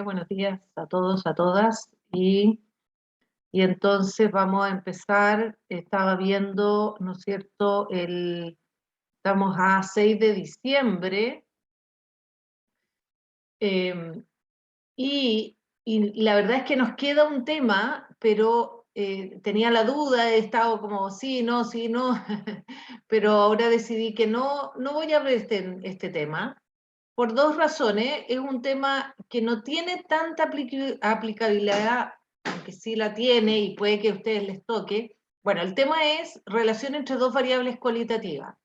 buenos días a todos, a todas. Y entonces vamos a empezar, estaba viendo, ¿no es cierto? Estamos a 6 de diciembre eh, y, y la verdad es que nos queda un tema, pero tenía la duda, he estado como sí, no, pero ahora decidí que no voy a ver este tema. Por dos razones, es un tema que no tiene tanta aplicabilidad, aunque sí la tiene y puede que a ustedes les toque. Bueno, el tema es relación entre dos variables cualitativas.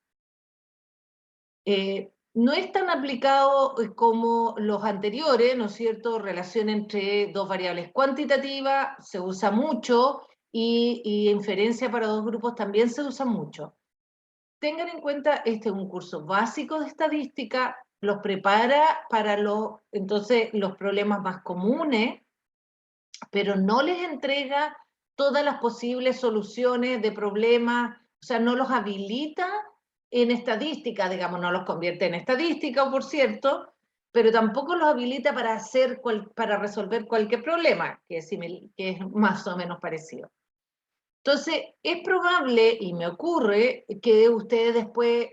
No es tan aplicado como los anteriores, ¿no es cierto? Relación entre dos variables cuantitativas se usa mucho y inferencia para dos grupos también se usa mucho. Tengan en cuenta, este es un curso básico de estadística, los prepara para entonces, los problemas más comunes, pero no les entrega todas las posibles soluciones de problemas, o sea, no los habilita en estadística, digamos, no los convierte en estadística, por cierto, pero tampoco los habilita para resolver cualquier problema, que es más o menos parecido. Entonces, es probable, y me ocurre, que ustedes después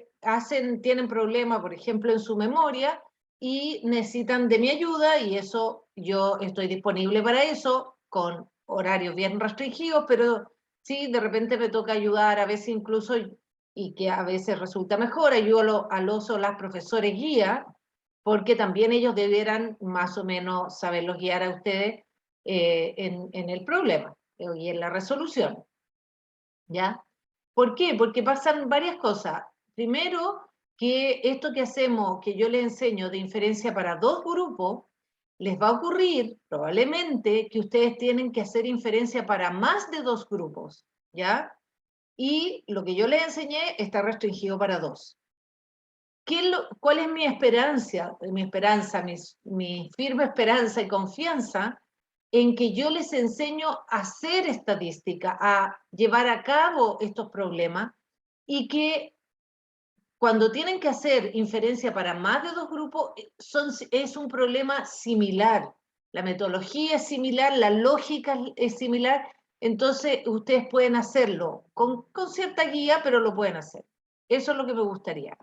tienen problemas, por ejemplo, en su memoria, y necesitan de mi ayuda, y eso yo estoy disponible para eso, con horarios bien restringidos, pero sí, de repente me toca ayudar, a veces incluso, y que a veces resulta mejor, ayudo a los o las profesores guía, porque también ellos debieran más o menos saberlos guiar a ustedes en el problema y en la resolución. ¿Ya? ¿Por qué? Porque pasan varias cosas. Primero, que esto que hacemos, que yo les enseño de inferencia para dos grupos, les va a ocurrir probablemente que ustedes tienen que hacer inferencia para más de dos grupos, ¿ya? Y lo que yo les enseñé está restringido para dos. ¿Cuál es mi esperanza? Mi firme esperanza y confianza en que yo les enseño a hacer estadística, a llevar a cabo estos problemas y que cuando tienen que hacer inferencia para más de dos grupos es un problema similar. La metodología es similar, la lógica es similar, entonces ustedes pueden hacerlo con cierta guía, pero lo pueden hacer. Eso es lo que me gustaría.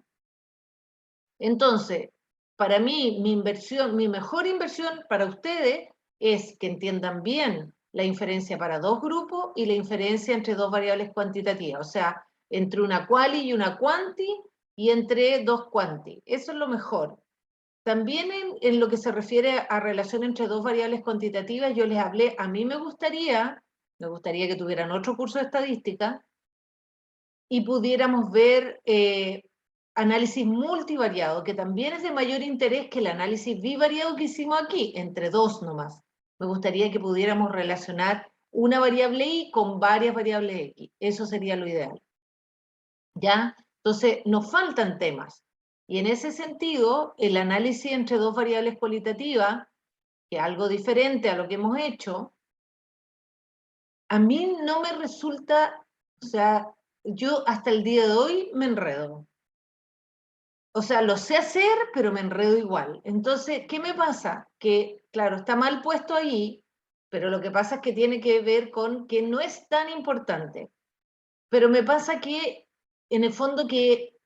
Entonces, para mí, mi mejor inversión para ustedes es que entiendan bien la inferencia para dos grupos y la inferencia entre dos variables cuantitativas, o sea, entre una quali y una quanti y entre dos quanti. Eso es lo mejor. También en lo que se refiere a relación entre dos variables cuantitativas, yo les hablé, a mí me gustaría que tuvieran otro curso de estadística y pudiéramos ver análisis multivariado, que también es de mayor interés que el análisis bivariado que hicimos aquí, entre dos nomás. Me gustaría que pudiéramos relacionar una variable y con varias variables x. Eso sería lo ideal. ¿Ya? Entonces, nos faltan temas. Y en ese sentido, el análisis entre dos variables cualitativas, que es algo diferente a lo que hemos hecho, a mí no me resulta, o sea, yo hasta el día de hoy me enredo. O sea, lo sé hacer, pero me enredo igual. Entonces, ¿qué me pasa? Que, claro, está mal puesto ahí, pero lo que pasa es que tiene que ver con que no es tan importante. Pero me pasa que, en el fondo, que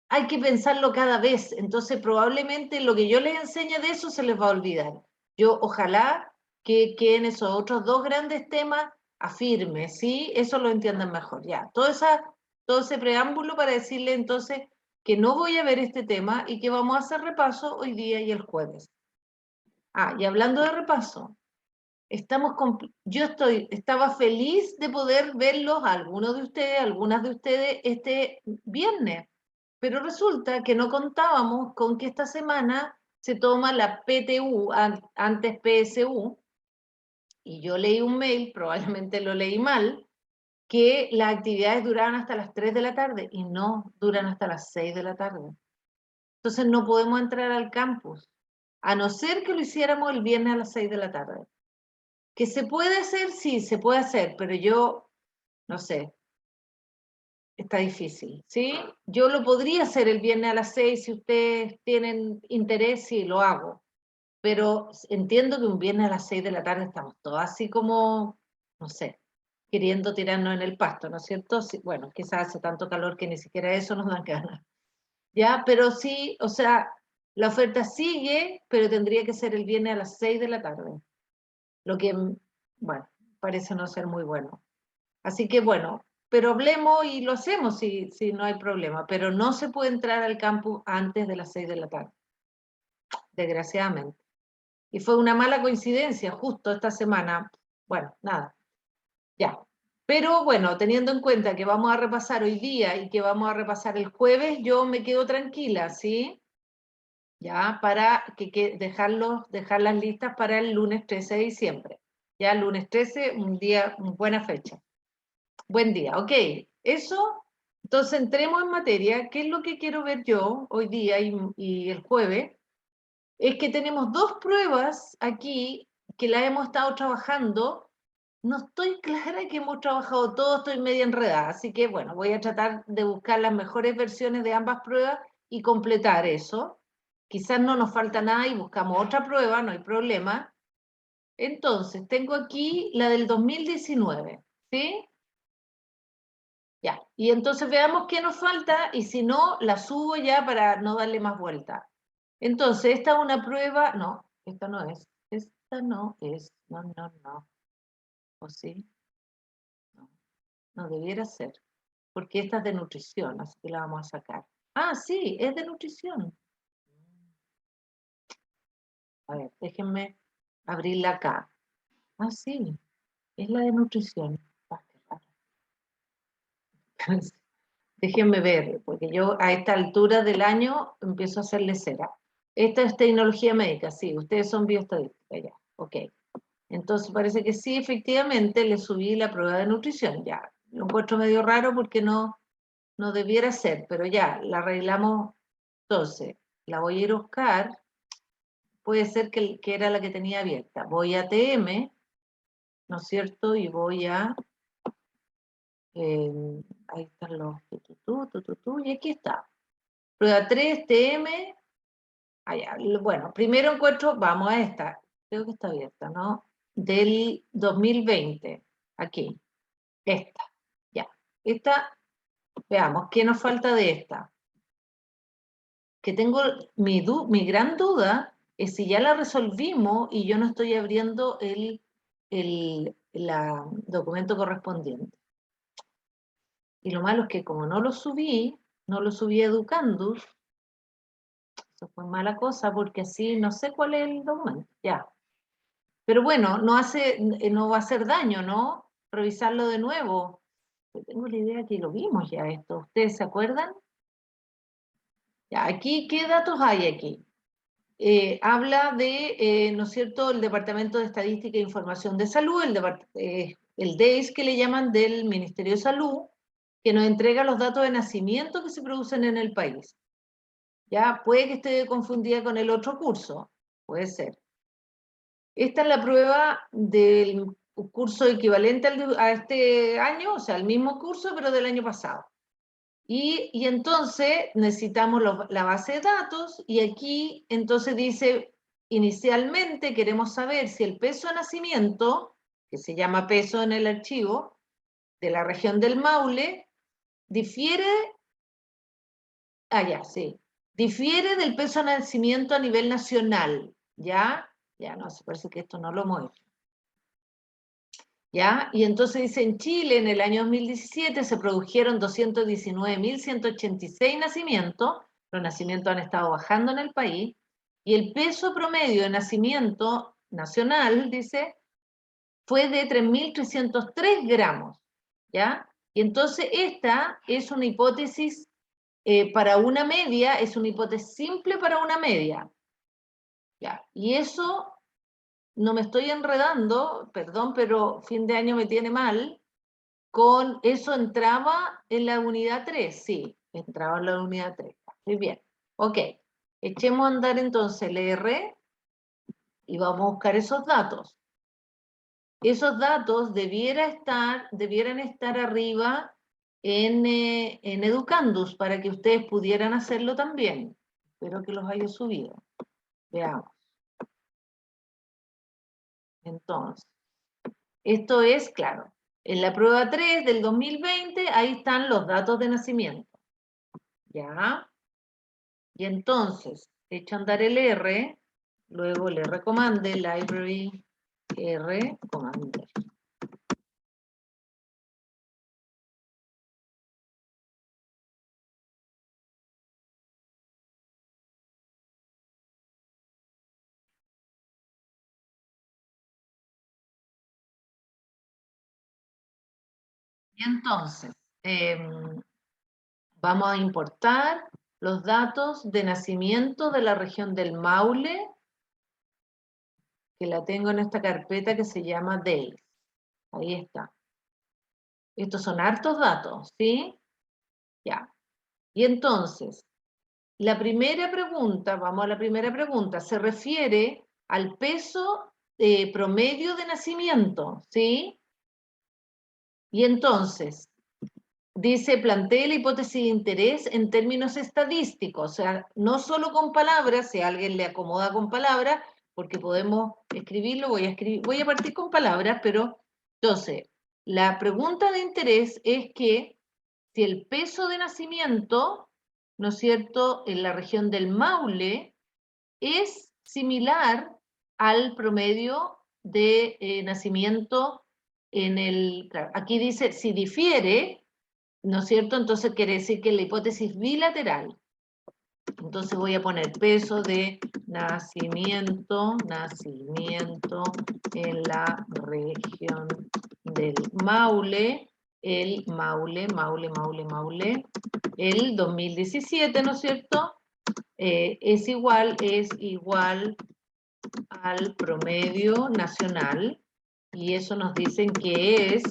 hay que pensarlo cada vez. Entonces, probablemente lo que yo les enseñe de eso se les va a olvidar. Yo, ojalá que en esos otros dos grandes temas afirme, ¿sí? Eso lo entiendan mejor. Ya, todo ese preámbulo para decirle entonces que no voy a ver este tema y que vamos a hacer repaso hoy día y el jueves. Ah, y hablando de repaso, estaba feliz de poder verlos a algunos de ustedes, algunas de ustedes este viernes, pero resulta que no contábamos con que esta semana se toma la PTU, antes PSU, y yo leí un mail, probablemente lo leí mal, que las actividades duraban hasta las 3 de la tarde y no duran hasta las 6 de la tarde. Entonces no podemos entrar al campus, a no ser que lo hiciéramos el viernes a las 6 de la tarde. ¿Que se puede hacer? Sí, se puede hacer, pero yo, no sé, está difícil, ¿sí? Yo lo podría hacer el viernes a las 6 si ustedes tienen interés, sí, lo hago. pero entiendo que un viernes a las 6 de la tarde estamos todos así como, no sé, queriendo tirarnos en el pasto, ¿no es cierto? Sí, bueno, quizás hace tanto calor que ni siquiera eso nos dan ganas. Ya, pero sí, o sea, la oferta sigue, pero tendría que ser el viernes a las 6 de la tarde. Lo que, bueno, parece no ser muy bueno. Así que bueno, pero hablemos y lo hacemos si no hay problema, pero no se puede entrar al campus antes de las 6 de la tarde, desgraciadamente. Y fue una mala coincidencia, justo esta semana. Bueno, nada, ya. Pero bueno, teniendo en cuenta que vamos a repasar hoy día y que vamos a repasar el jueves, yo me quedo tranquila, ¿sí? Ya, para dejarlas listas para el lunes 13 de diciembre. Ya, el lunes 13, un día, una buena fecha. Buen día, ok. Eso, entonces entremos en materia. ¿Qué es lo que quiero ver yo hoy día y el jueves? Es que tenemos dos pruebas aquí que las hemos estado trabajando. No estoy clara que hemos trabajado todo, estoy media enredada, así que bueno, voy a tratar de buscar las mejores versiones de ambas pruebas y completar eso. Quizás no nos falta nada y buscamos otra prueba, no hay problema. Entonces, tengo aquí la del 2019, ¿sí? Ya, y entonces veamos qué nos falta y si no, la subo ya para no darle más vuelta. Entonces, esta es una prueba, no, esta no es, no, ¿o sí? No, no debiera ser, porque esta es de nutrición, así que la vamos a sacar. Ah, sí, es de nutrición. A ver, déjenme abrirla acá. Ah, sí, es la de nutrición. Ah, qué raro. Déjenme ver, porque yo a esta altura del año empiezo a hacerle cera. Esta es tecnología médica, sí, ustedes son bioestadística, ya, ok. Entonces parece que sí, efectivamente, le subí la prueba de nutrición, ya. Lo encuentro medio raro porque no debiera ser, pero ya, la arreglamos. Entonces, la voy a ir a buscar, puede ser que era la que tenía abierta. Voy a TM, ¿no es cierto? Y voy a, ahí están los y aquí está. Prueba 3, TM, allá. Bueno, primero encuentro, vamos a esta, creo que está abierta, ¿no? Del 2020, aquí, esta, ya. Esta, veamos, ¿qué nos falta de esta? Que tengo mi gran duda es si ya la resolvimos y yo no estoy abriendo el documento correspondiente. Y lo malo es que como no lo subí a Educandus, eso fue mala cosa porque así no sé cuál es el documento, ya. Pero bueno, no va a hacer daño, ¿no? Revisarlo de nuevo. Yo tengo la idea que lo vimos ya esto. ¿Ustedes se acuerdan? Ya, aquí, ¿qué datos hay aquí? Habla de, ¿no es cierto?, el Departamento de Estadística e Información de Salud, el DEIS que le llaman del Ministerio de Salud, que nos entrega los datos de nacimiento que se producen en el país. Ya, puede que esté confundida con el otro curso, puede ser. Esta es la prueba del curso equivalente a este año, o sea, el mismo curso, pero del año pasado. Y entonces necesitamos la base de datos y aquí entonces dice, inicialmente queremos saber si el peso de nacimiento, que se llama peso en el archivo, de la región del Maule, difiere, sí, difiere del peso de nacimiento a nivel nacional, ¿ya? Ya no, se parece que esto no lo hemos hecho. ¿Ya? Y entonces dice, en Chile en el año 2017 se produjeron 219.186 nacimientos, los nacimientos han estado bajando en el país, y el peso promedio de nacimiento nacional, dice, fue de 3.303 gramos, ¿ya? Y entonces esta es una hipótesis para una media, es una hipótesis simple para una media, ¿ya? Y eso no me estoy enredando, perdón, pero fin de año me tiene mal, con eso entraba en la unidad 3, sí, entraba en la unidad 3. Muy bien, ok. Echemos a andar entonces el R y vamos a buscar esos datos. Esos datos debieran estar arriba en Educandus para que ustedes pudieran hacerlo también. Espero que los haya subido. Veamos. Entonces, esto es, claro, en la prueba 3 del 2020, ahí están los datos de nacimiento. ¿Ya? Y entonces, echo a andar el R, luego le recomande library R commander. Y entonces, vamos a importar los datos de nacimiento de la región del Maule, que la tengo en esta carpeta que se llama Days. Ahí está. Estos son hartos datos, ¿sí? Ya. Y entonces, la primera pregunta, vamos a la primera pregunta, se refiere al peso promedio de nacimiento, ¿sí? Y entonces, dice, plantee la hipótesis de interés en términos estadísticos, o sea, no solo con palabras, si a alguien le acomoda con palabras, porque podemos escribirlo, voy a partir con palabras, pero entonces, la pregunta de interés es que si el peso de nacimiento, ¿no es cierto?, en la región del Maule es similar al promedio de nacimiento en el, claro, aquí dice, si difiere, ¿no es cierto? Entonces quiere decir que la hipótesis bilateral. Entonces voy a poner peso de nacimiento en la región del Maule, el Maule, el 2017, ¿no es cierto? Es igual al promedio nacional, y eso nos dicen que es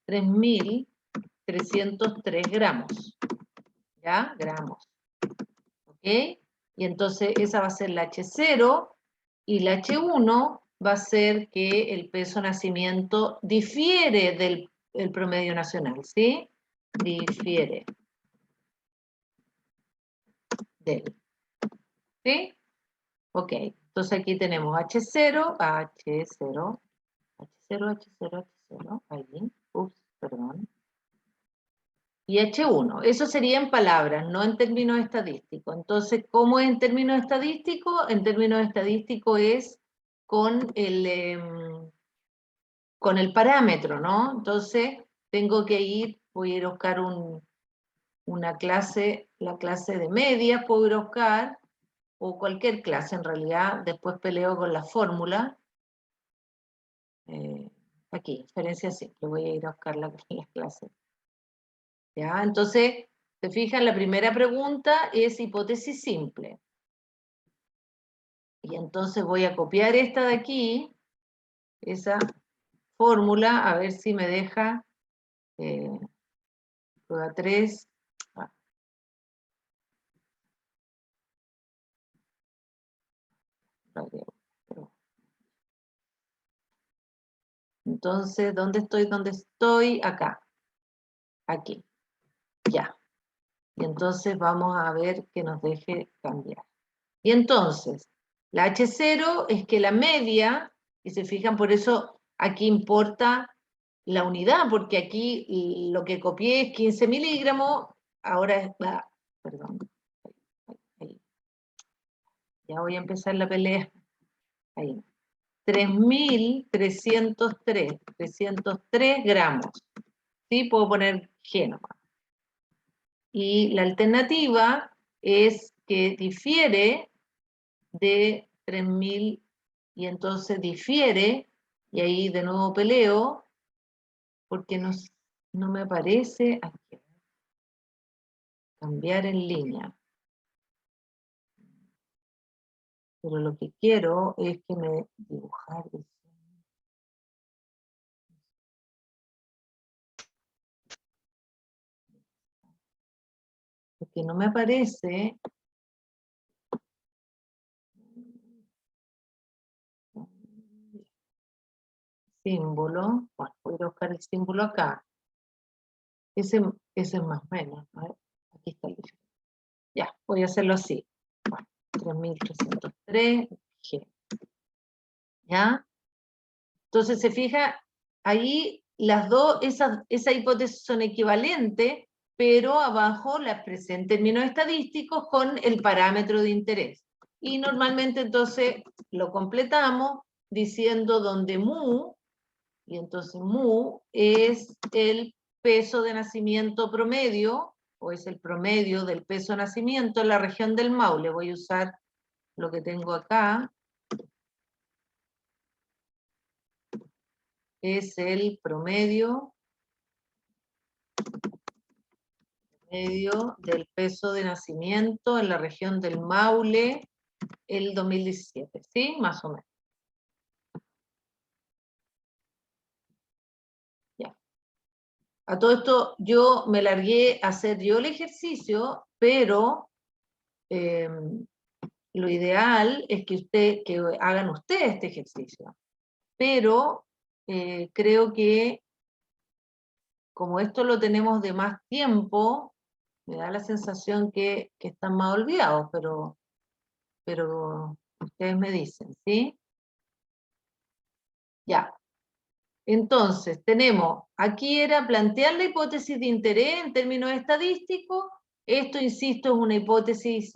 3.303 gramos, ¿ya? Gramos, ¿ok? Y entonces esa va a ser la H0, y la H1 va a ser que el peso nacimiento difiere del promedio nacional, ¿sí? Difiere del, ¿sí? Ok, entonces aquí tenemos H0, H0, ahí, ups, perdón. Y H1, eso sería en palabras, no en términos estadísticos. Entonces, ¿cómo es en términos estadísticos? En términos estadísticos es con el parámetro, ¿no? Entonces, tengo que ir, voy a ir a buscar una clase, la clase de medias, puedo ir a buscar, o cualquier clase en realidad, después peleo con la fórmula. Aquí, diferencia simple, voy a ir a buscar las clases. ¿Ya? Entonces, se fijan, la primera pregunta es hipótesis simple. Y entonces voy a copiar esta de aquí, esa fórmula, a ver si me deja prueba 3. Entonces, ¿dónde estoy? ¿Dónde estoy? Acá. Aquí. Ya. Y entonces vamos a ver que nos deje cambiar. Y entonces, la H0 es que la media, y se fijan, por eso aquí importa la unidad, porque aquí lo que copié es 15 miligramos, ahora es, perdón, ahí. Ya voy a empezar la pelea. Ahí. 3.303 gramos. ¿Sí? Puedo poner G nomás. Y la alternativa es que difiere de 3.000, y entonces difiere, y ahí de nuevo peleo, porque no me aparece aquí. Cambiar en línea. Pero lo que quiero es que me dibujar eso. Porque no me aparece símbolo. Bueno, voy a buscar el símbolo acá. Ese es más o menos. A ver, aquí está el diferente. Ya, voy a hacerlo así. Bueno, 3.303 G. ¿Ya? Entonces, se fija, ahí las dos, esa hipótesis son equivalentes, pero abajo la expresé en términos estadísticos con el parámetro de interés. Y normalmente entonces lo completamos diciendo donde mu, y entonces mu es el peso de nacimiento promedio, o es el promedio del peso de nacimiento en la región del Maule. Voy a usar lo que tengo acá. Es el promedio del peso de nacimiento en la región del Maule el 2017, ¿sí? Más o menos. Ya. A todo esto yo me largué a hacer yo el ejercicio, pero lo ideal es que hagan ustedes este ejercicio. Pero creo que como esto lo tenemos de más tiempo, me da la sensación que están más olvidados, pero ustedes me dicen, ¿sí? Ya. Entonces, tenemos, aquí era plantear la hipótesis de interés en términos estadísticos. Esto, insisto, es una hipótesis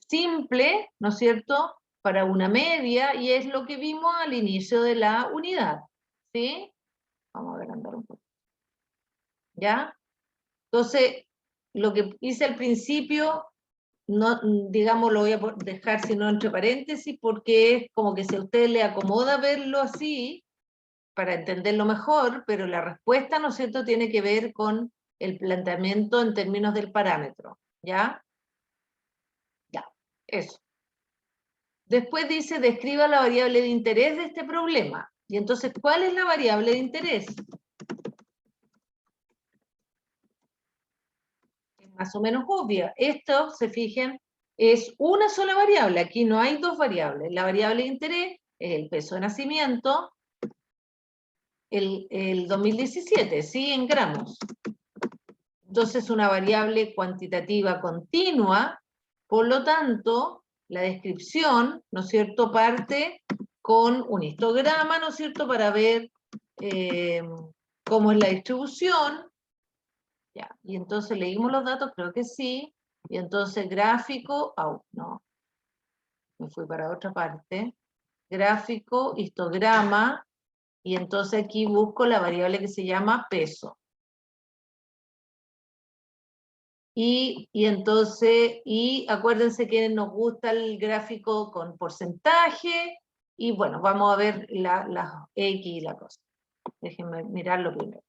simple, ¿no es cierto?, para una media, y es lo que vimos al inicio de la unidad, ¿sí? Vamos a agrandar un poco. ¿Ya? Entonces, lo que hice al principio, no, digamos, lo voy a dejar sino entre paréntesis, porque es como que si a usted le acomoda verlo así, para entenderlo mejor, pero la respuesta, ¿no es cierto?, tiene que ver con el planteamiento en términos del parámetro, ¿ya? Ya, eso. Después dice, describa la variable de interés de este problema. Y entonces, ¿cuál es la variable de interés? Es más o menos obvia. Esto, se fijen, es una sola variable. Aquí no hay dos variables. La variable de interés es el peso de nacimiento, el 2017, ¿sí? En gramos. Entonces, una variable cuantitativa continua, por lo tanto, la descripción, ¿no es cierto?, parte con un histograma, ¿no es cierto?, para ver cómo es la distribución. Ya. Y entonces leímos los datos, creo que sí, y entonces gráfico, no, me fui para otra parte, gráfico, histograma, y entonces aquí busco la variable que se llama peso. Y entonces, acuérdense que nos gusta el gráfico con porcentaje, y bueno, vamos a ver la X y la cosa. Déjenme mirarlo primero.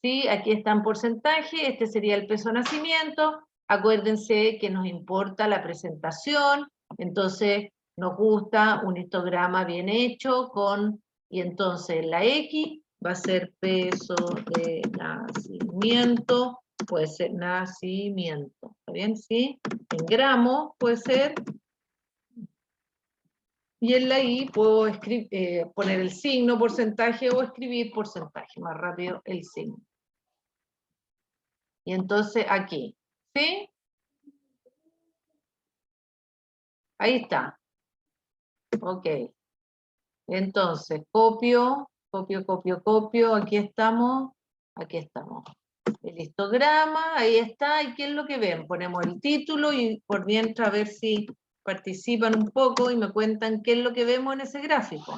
Sí, aquí está en porcentaje, este sería el peso de nacimiento. Acuérdense que nos importa la presentación, entonces nos gusta un histograma bien hecho y entonces la X va a ser peso de nacimiento, puede ser nacimiento, ¿está bien? Sí, en gramos puede ser, y en la I puedo poner el signo porcentaje o escribir porcentaje, más rápido el signo. Y entonces aquí, ¿sí? Ahí está. Ok. Entonces, copio, aquí estamos, El histograma, ahí está, ¿y qué es lo que ven? Ponemos el título y por mientras a ver si participan un poco y me cuentan qué es lo que vemos en ese gráfico.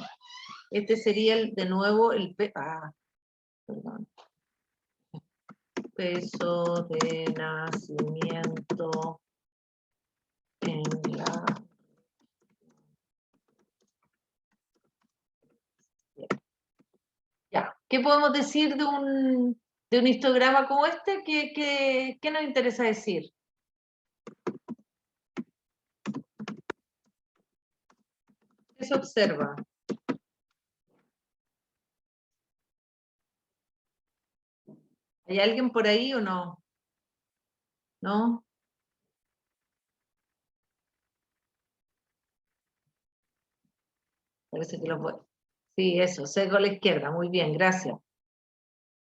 Este sería de nuevo perdón. Peso de nacimiento en la... Ya. ¿Qué podemos decir de un histograma como este? ¿Qué nos interesa decir? ¿Qué se observa? ¿Hay alguien por ahí o no? ¿No? Parece que lo puedo. Sí, eso, sesgo a la izquierda. Muy bien, gracias.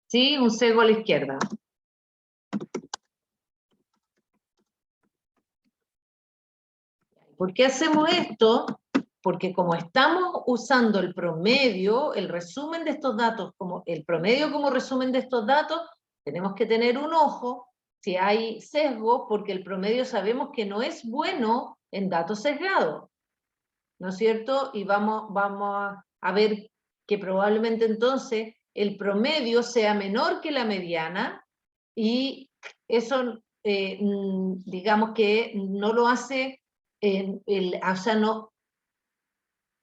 Sí, un sesgo a la izquierda. ¿Por qué hacemos esto? porque como estamos usando el promedio, el resumen de estos datos, como el promedio como resumen de estos datos, tenemos que tener un ojo si hay sesgo, porque el promedio sabemos que no es bueno en datos sesgados, ¿no es cierto? Y vamos a ver que probablemente entonces el promedio sea menor que la mediana, y eso, digamos que no lo hace, o sea,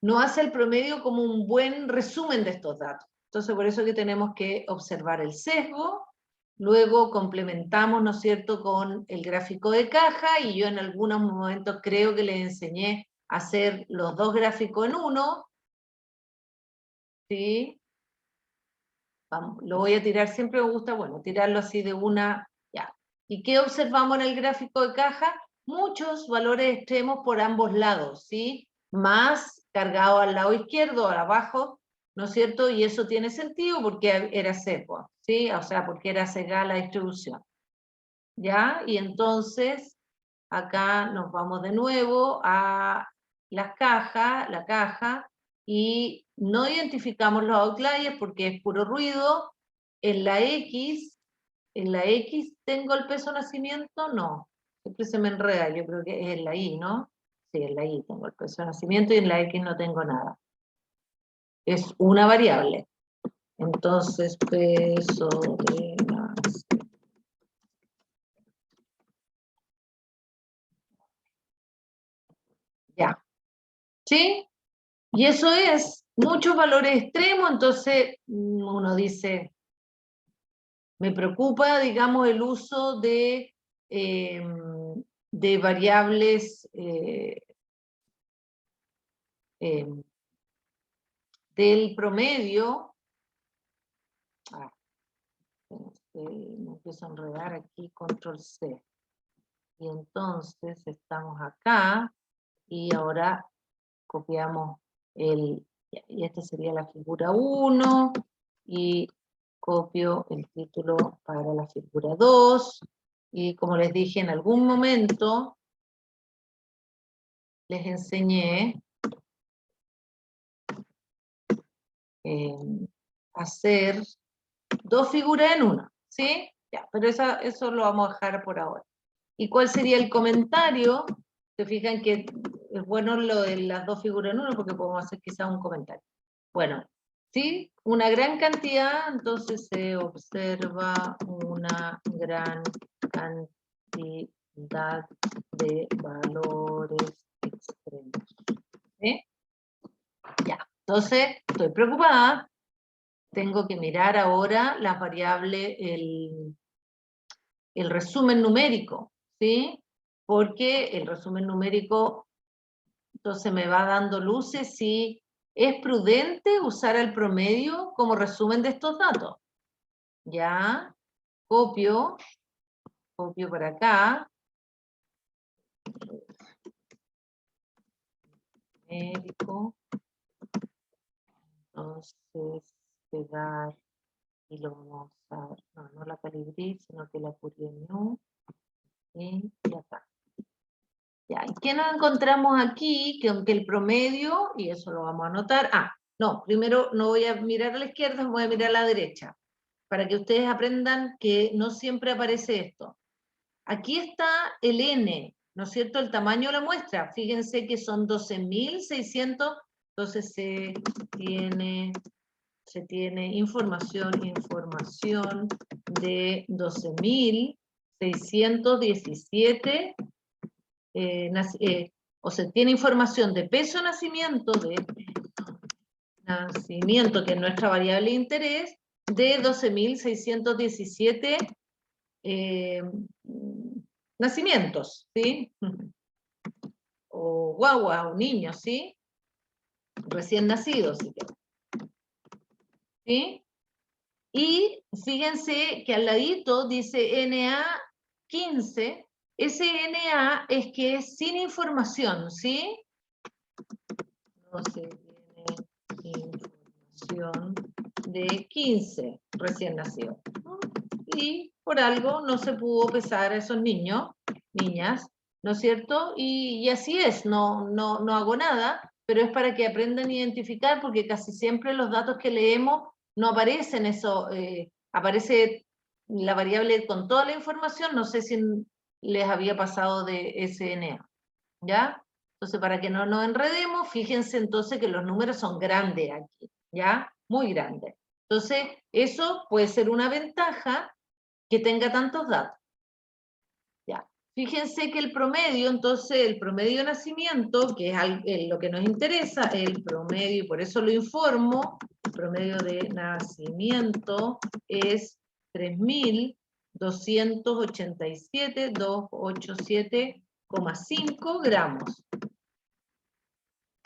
no hace el promedio como un buen resumen de estos datos. Entonces, por eso que tenemos que observar el sesgo, luego complementamos, ¿no es cierto?, con el gráfico de caja, y yo en algunos momentos creo que les enseñé a hacer los dos gráficos en uno, ¿sí? Vamos, lo voy a tirar, siempre me gusta, bueno, tirarlo así de una, ya. ¿Y qué observamos en el gráfico de caja? Muchos valores extremos por ambos lados, ¿sí? Más cargado al lado izquierdo, abajo, ¿no es cierto? Y eso tiene sentido porque era sesgo, ¿sí? O sea, porque era sesgada la distribución. ¿Ya? Y entonces, acá nos vamos de nuevo a la caja, y no identificamos los outliers porque es puro ruido. En la X tengo el peso de nacimiento, no. Siempre se me enreda, yo creo que es en la Y, ¿no? Sí, en la Y tengo el peso de nacimiento y en la X no tengo nada. Es una variable. Entonces, peso de nacimiento. Ya. ¿Sí? Y eso es muchos valores extremos, entonces uno dice, me preocupa, digamos, el uso de variables del promedio. Me empiezo a enredar aquí, control C. Y entonces estamos acá, y ahora copiamos y esta sería la figura 1, y copio el título para la figura 2, y como les dije en algún momento, les enseñé hacer dos figuras en una, ¿sí? Ya, pero eso lo vamos a dejar por ahora. ¿Y cuál sería el comentario? Se fijan que es bueno lo de las dos figuras en uno, porque podemos hacer quizás un comentario. Bueno, ¿sí? Una gran cantidad, entonces se observa una gran cantidad de valores extremos. ¿Sí? Ya, entonces estoy preocupada. Tengo que mirar ahora las variables, el resumen numérico, ¿sí? Porque el resumen numérico entonces me va dando luces si es prudente usar el promedio como resumen de estos datos. Ya, copio para acá. Numérico. Entonces, pegar, y lo vamos a usar, no la calibré, sino que la Fourier-New, y acá. Ya, ¿y qué nos encontramos aquí? Que aunque el promedio, y eso lo vamos a anotar, no, primero no voy a mirar a la izquierda, voy a mirar a la derecha, para que ustedes aprendan que no siempre aparece esto. Aquí está el N, ¿no es cierto? El tamaño de la muestra, fíjense que son 12.600, entonces se tiene información de 12.617, o se tiene información de peso de nacimiento, que es nuestra variable de interés, de 12.617 nacimientos, ¿sí? O guagua, o niños, ¿sí? Recién nacidos, ¿sí? Y fíjense que al ladito dice NA15, ese NA es que es sin información, ¿sí? No se tiene información de 15 recién nacidos. Y por algo no se pudo pesar a esos niños, niñas, ¿no es cierto? Y así es, no hago nada, pero es para que aprendan a identificar, porque casi siempre los datos que leemos no aparecen eso, aparece la variable con toda la información, no sé si les había pasado de SNA, ¿ya? Entonces, para que no nos enredemos, fíjense entonces que los números son grandes aquí, ¿ya? Muy grandes. Entonces, eso puede ser una ventaja que tenga tantos datos. Ya. Fíjense que el promedio, entonces, el promedio de nacimiento, que es lo que nos interesa, el promedio, y por eso lo informo, el promedio de nacimiento es 3.287,287,5 gramos.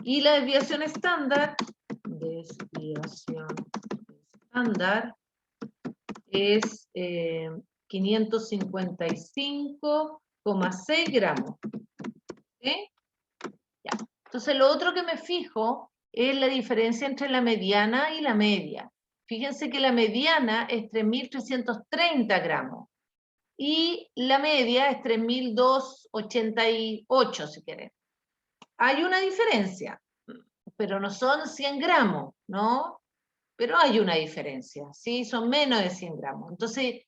Y la desviación estándar es 555,6 gramos. ¿Sí? Ya. Entonces, lo otro que me fijo es la diferencia entre la mediana y la media. Fíjense que la mediana es 3.330 gramos y la media es 3.288, si quieren. Hay una diferencia, pero no son 100 gramos, ¿no? Pero hay una diferencia, ¿sí? Son menos de 100 gramos. Entonces,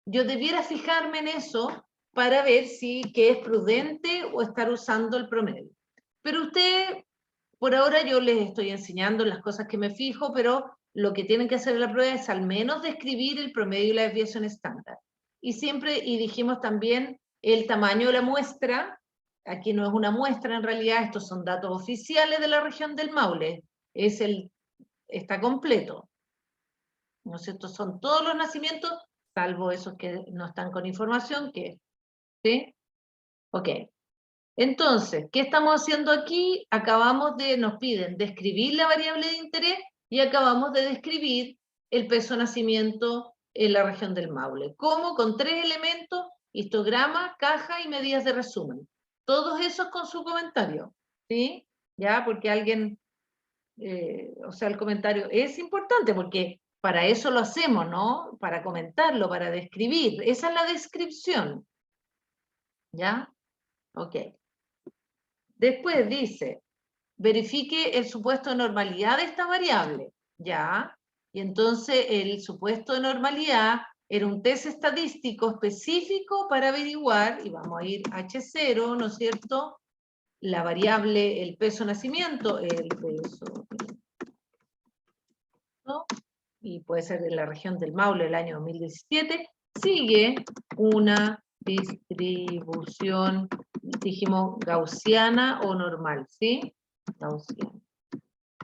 yo debiera fijarme en eso para ver si que es prudente o estar usando el promedio. Pero usted, por ahora yo les estoy enseñando las cosas que me fijo, pero lo que tienen que hacer en la prueba es al menos describir el promedio y la desviación estándar. Y siempre, y dijimos también, el tamaño de la muestra, aquí no es una muestra en realidad, estos son datos oficiales de la región del Maule, está completo. ¿No es cierto? Son todos los nacimientos, salvo esos que no están con información, ¿sí? Ok. Entonces, ¿qué estamos haciendo aquí? Nos piden describir la variable de interés y acabamos de describir el peso de nacimiento en la región del Maule. ¿Cómo? Con 3 elementos, histograma, caja y medidas de resumen. Todos esos con su comentario, ¿sí? Ya, porque alguien, o sea, el comentario es importante porque para eso lo hacemos, ¿no? Para comentarlo, para describir. Esa es la descripción. ¿Ya? Ok. Después dice, verifique el supuesto de normalidad de esta variable. ¿Ya? Y entonces el supuesto de normalidad era un test estadístico específico para averiguar, y vamos a ir H0, ¿no es cierto? La variable, el peso de nacimiento, el peso, ¿no? Y puede ser de la región del Maule del año 2017, sigue una distribución, dijimos, gaussiana o normal, ¿sí? Gaussiana.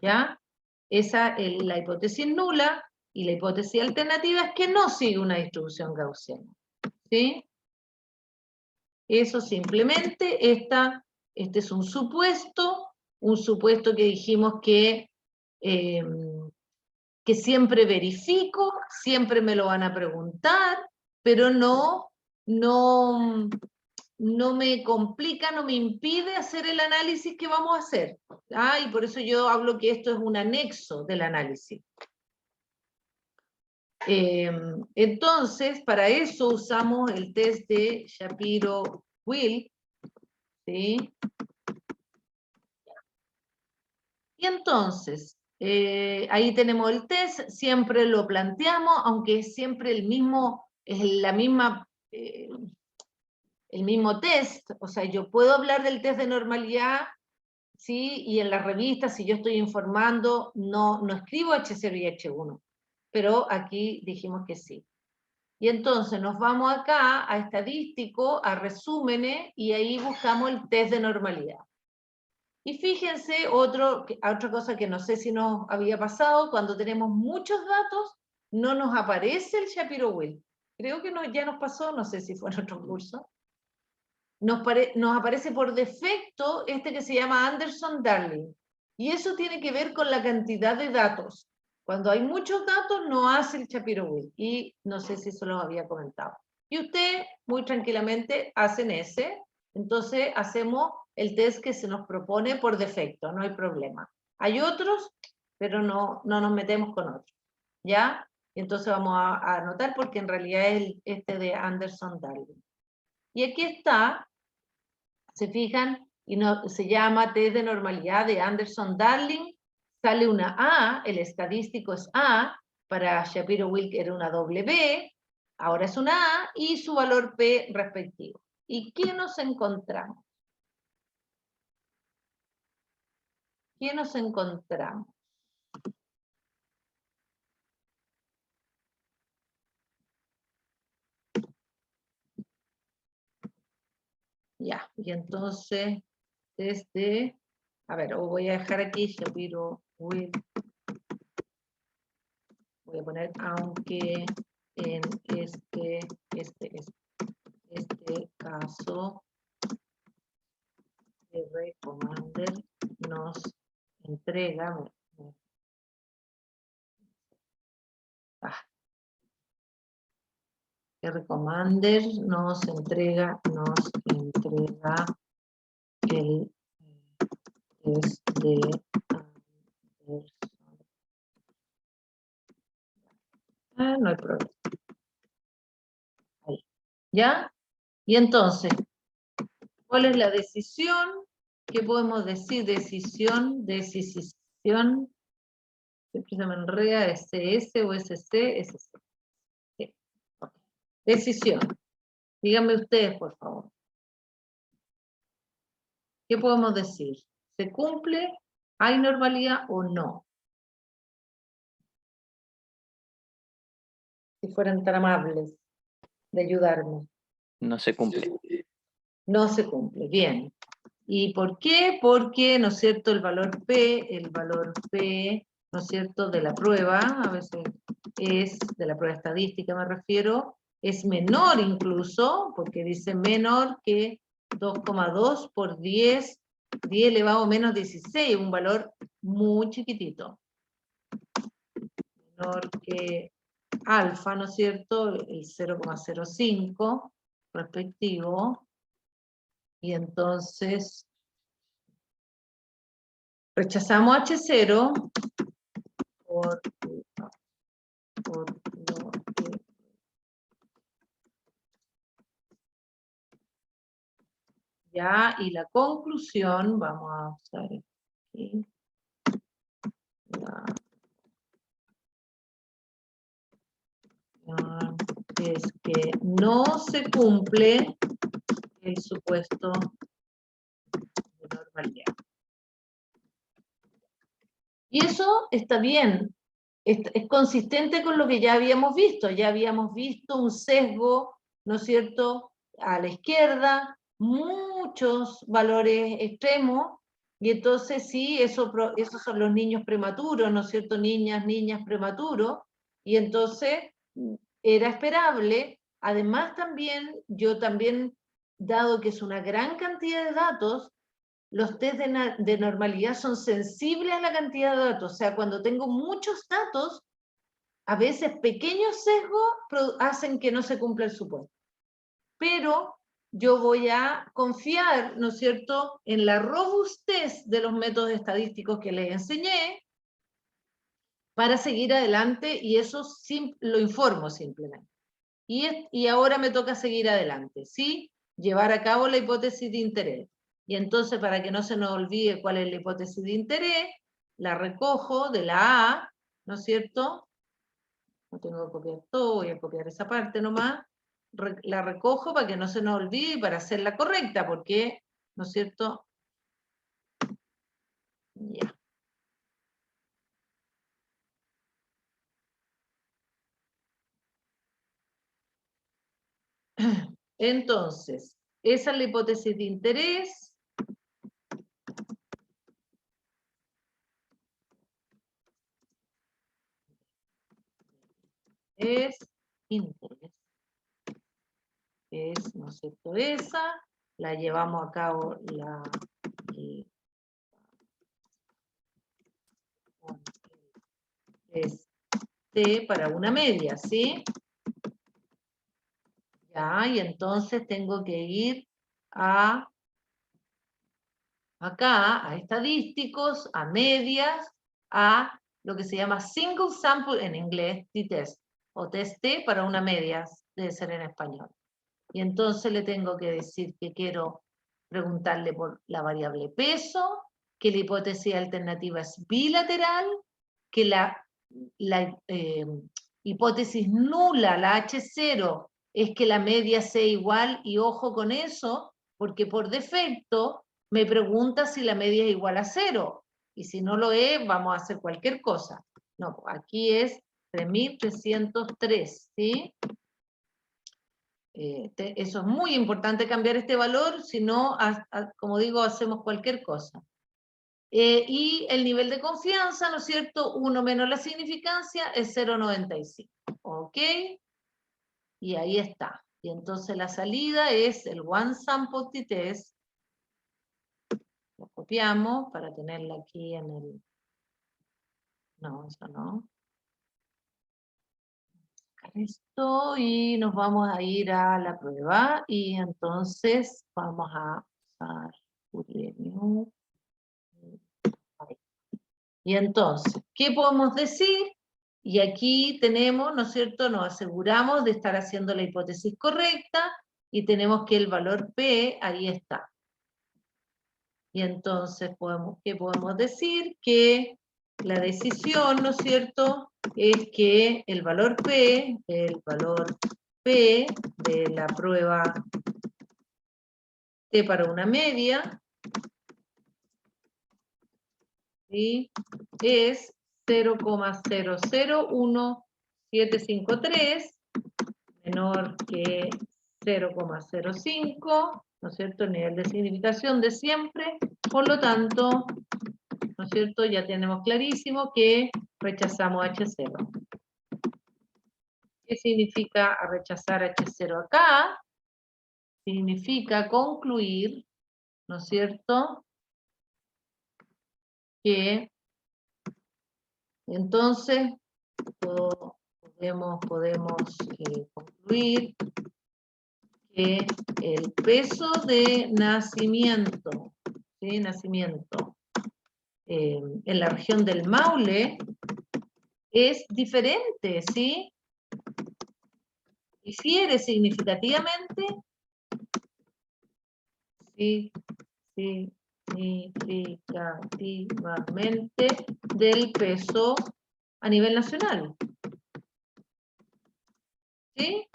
¿Ya? Esa es la hipótesis nula, y la hipótesis alternativa es que no sigue una distribución gaussiana, ¿sí? Eso simplemente, este es un supuesto que dijimos que siempre verifico, siempre me lo van a preguntar, pero no me complica, no me impide hacer el análisis que vamos a hacer. ¿Ah? Y por eso yo hablo que esto es un anexo del análisis. Entonces, para eso usamos el test de Shapiro-Wilk, ¿sí? Y entonces, ahí tenemos el test, siempre lo planteamos, aunque es siempre el mismo test, o sea, yo puedo hablar del test de normalidad, ¿sí? Y en las revistas, si yo estoy informando, no escribo H0 y H1, pero aquí dijimos que sí. Y entonces nos vamos acá a estadístico, a resúmenes, y ahí buscamos el test de normalidad. Y fíjense, otra cosa que no sé si nos había pasado, cuando tenemos muchos datos, no nos aparece el Shapiro-Wilk. Creo que ya nos pasó, no sé si fue en otro curso. Nos aparece por defecto este que se llama Anderson-Darling. Y eso tiene que ver con la cantidad de datos. Cuando hay muchos datos, no hace el Shapiro-Wilk. Y no sé si eso lo había comentado. Y usted, muy tranquilamente, hacen ese. Entonces, hacemos el test que se nos propone por defecto, no hay problema. Hay otros, pero no nos metemos con otros. ¿Ya? Entonces vamos a anotar porque en realidad es este de Anderson-Darling. Y aquí está, se fijan, y no, se llama test de normalidad de Anderson-Darling, sale una A, el estadístico es A, para Shapiro-Wilk era una doble B, ahora es una A, y su valor P respectivo. ¿Y qué nos encontramos? ¿Qué nos encontramos? Ya, y entonces, desde, a ver, voy a dejar aquí Shapiro-Wilk, voy a poner aunque en este caso, Commander nos entrega, Commander nos entrega el test de Anderson. No hay problema. Ahí. ¿Ya? Y entonces, ¿cuál es la decisión? ¿Qué podemos decir? Decisión. Siempre se me enreda SS o SC, SC. Sí. Okay. Decisión. Díganme ustedes, por favor. ¿Qué podemos decir? ¿Se cumple? ¿Hay normalidad o no? Si fueran tan amables de ayudarme. No se cumple. No se cumple, bien. ¿Y por qué? Porque, ¿no es cierto?, el valor P, ¿no es cierto?, de la prueba, a veces es, de la prueba estadística me refiero, es menor incluso, porque dice menor que 2,2 por 10 elevado a menos 16, un valor muy chiquitito. Menor que alfa, ¿no es cierto?, el 0,05 respectivo, y entonces rechazamos H0 por lo que ya, y la conclusión, vamos a usar aquí, es que no se cumple el supuesto de normalidad. Y eso está bien, es consistente con lo que ya habíamos visto un sesgo, ¿no es cierto?, a la izquierda, muchos valores extremos, y entonces sí, esos son los niños prematuros, ¿no es cierto?, niñas prematuros, y entonces era esperable. Además también, dado que es una gran cantidad de datos, los test de normalidad son sensibles a la cantidad de datos, o sea, cuando tengo muchos datos, a veces pequeños sesgos hacen que no se cumpla el supuesto. Pero yo voy a confiar, ¿no es cierto?, en la robustez de los métodos estadísticos que les enseñé para seguir adelante, y eso lo informo simplemente. Y ahora me toca seguir adelante, ¿sí? Llevar a cabo la hipótesis de interés. Y entonces, para que no se nos olvide cuál es la hipótesis de interés, la recojo de la A, ¿no es cierto? No tengo que copiar todo, voy a copiar esa parte nomás. La recojo para que no se nos olvide y para hacerla correcta, porque, ¿no es cierto? Ya. Entonces, esa es la hipótesis de interés. Es interés. Es, ¿no es cierto?, esa. La llevamos a cabo es T para una media, ¿sí? Ya, y entonces tengo que ir acá, a estadísticos, a medias, a lo que se llama single sample en inglés, t-test, o test T para una media, debe ser en español. Y entonces le tengo que decir que quiero preguntarle por la variable peso, que la hipótesis alternativa es bilateral, que la hipótesis nula, la H0, es que la media sea igual, y ojo con eso, porque por defecto me pregunta si la media es igual a 0, y si no lo es, vamos a hacer cualquier cosa. No, aquí es 3.303, ¿sí? Eso es muy importante, cambiar este valor, si no, como digo, hacemos cualquier cosa. Y el nivel de confianza, ¿no es cierto? 1 menos la significancia es 0,95. ¿Ok? Y ahí está. Y entonces la salida es el One Sample T-Test. Lo copiamos para tenerla aquí en el... No, eso no. Esto, y nos vamos a ir a la prueba, y entonces vamos a usar Ureño. Y entonces, ¿qué podemos decir? Y aquí tenemos, ¿no es cierto?, nos aseguramos de estar haciendo la hipótesis correcta, y tenemos que el valor P ahí está. Y entonces, ¿qué podemos decir? Que la decisión, ¿no es cierto?, es que el valor P de la prueba T para una media, ¿sí?, es 0,001753, menor que 0,05, ¿no es cierto?, el nivel de significación de siempre. Por lo tanto, ¿no es cierto?, ya tenemos clarísimo que rechazamos H0. ¿Qué significa rechazar H0 acá? Significa concluir, ¿no es cierto?, que entonces podemos concluir que el peso de nacimiento, ¿sí?, en la región del Maule es diferente, ¿sí? Difiere significativamente, significativamente del peso a nivel nacional, ¿sí?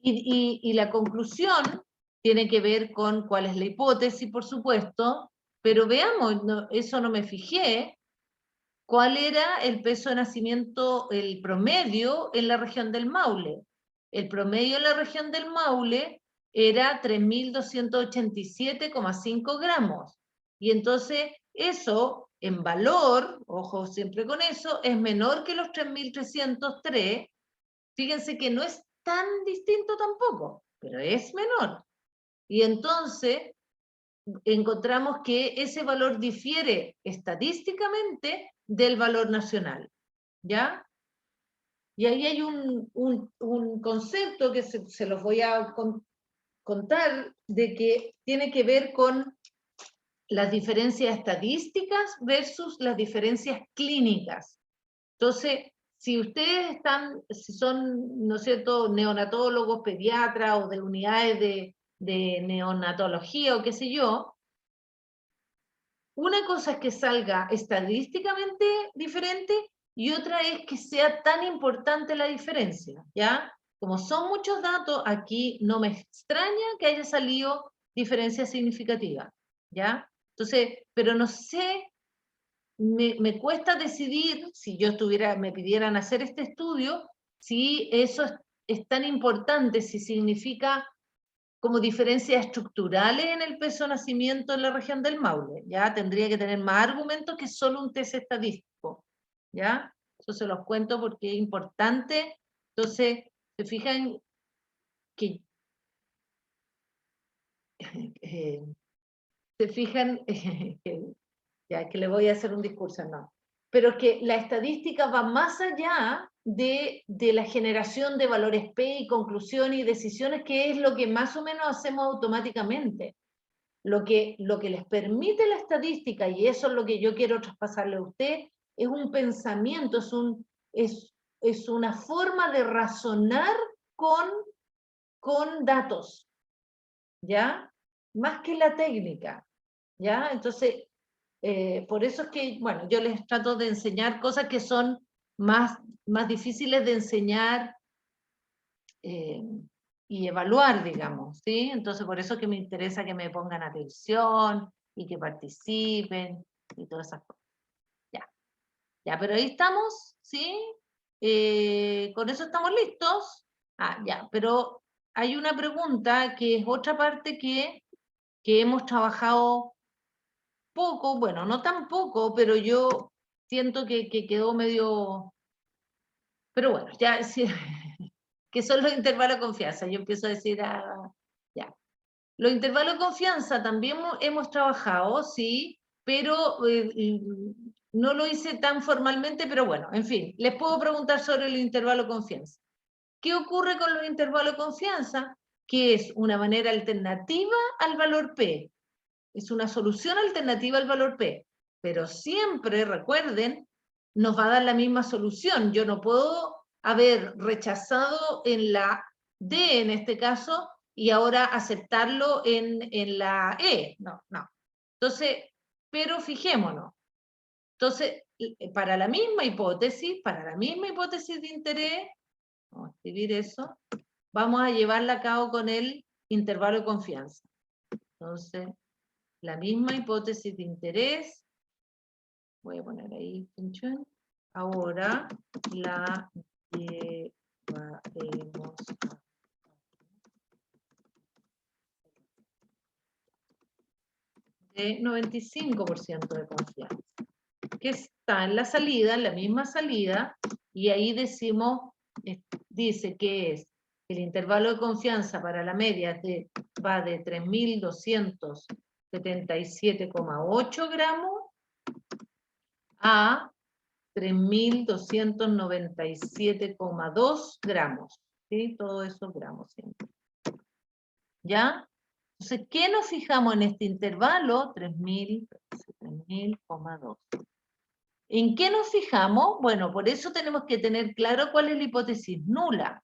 Y la conclusión tiene que ver con cuál es la hipótesis, por supuesto, pero veamos, eso no me fijé, cuál era el peso de nacimiento, el promedio en la región del Maule. El promedio en la región del Maule era 3.287,5 gramos. Y entonces eso, en valor, ojo siempre con eso, es menor que los 3.303. Fíjense que no es tan distinto tampoco, pero es menor. Y entonces encontramos que ese valor difiere estadísticamente del valor nacional, ¿ya? Y ahí hay un concepto que se los voy a contar, de que tiene que ver con las diferencias estadísticas versus las diferencias clínicas. Entonces, si ustedes si son, ¿no es cierto?, neonatólogos, pediatras o de unidades de neonatología o qué sé yo, una cosa es que salga estadísticamente diferente y otra es que sea tan importante la diferencia, ¿ya? Como son muchos datos, aquí no me extraña que haya salido diferencia significativa, ¿ya? Entonces, pero no sé, me cuesta decidir, si yo me pidieran hacer este estudio, si eso es tan importante, si significa como diferencias estructurales en el peso de nacimiento en la región del Maule, ¿ya? Tendría que tener más argumentos que solo un test estadístico, ¿ya? Eso se los cuento porque es importante. Entonces, se fijan que... se fijan ya que le voy a hacer un discurso, no. Pero que la estadística va más allá de la generación de valores P y conclusiones y decisiones, que es lo que más o menos hacemos automáticamente. Lo que les permite la estadística, y eso es lo que yo quiero traspasarle a usted, es un pensamiento, es una forma de razonar con datos, ¿ya? más que la técnica, ¿ya? Entonces, por eso es que, bueno, yo les trato de enseñar cosas que son más difíciles de enseñar y evaluar, digamos, ¿sí? Entonces, por eso es que me interesa que me pongan atención y que participen y todas esas cosas. Ya, pero ahí estamos, ¿sí? Con eso estamos listos. Ah, ya, pero hay una pregunta que es otra parte que hemos trabajado poco, bueno, no tan poco, pero yo siento que quedó medio... Pero bueno, ya, sí, que son los intervalos de confianza. Yo empiezo a decir, ya. Los intervalos de confianza también hemos trabajado, sí, pero no lo hice tan formalmente, pero bueno, en fin, les puedo preguntar sobre el intervalo de confianza. ¿Qué ocurre con los intervalos de confianza? Que es una manera alternativa al valor P. Es una solución alternativa al valor P. Pero siempre, recuerden, nos va a dar la misma solución. Yo no puedo haber rechazado en la D, en este caso, y ahora aceptarlo en la E. No, no. Entonces, pero fijémonos. Entonces, para la misma hipótesis de interés, vamos a escribir eso, vamos a llevarla a cabo con el intervalo de confianza. Entonces, la misma hipótesis de interés, voy a poner ahí, ahora la llevaremos de 95% de confianza, que está en la salida, en la misma salida, y ahí decimos, dice que es el intervalo de confianza para la media va de 3.277,8 gramos a 3.297,2 gramos. ¿Sí? Todos esos gramos siempre. ¿Ya? Entonces, ¿qué nos fijamos en este intervalo? 3.000,2. ¿En qué nos fijamos? Bueno, por eso tenemos que tener claro cuál es la hipótesis nula.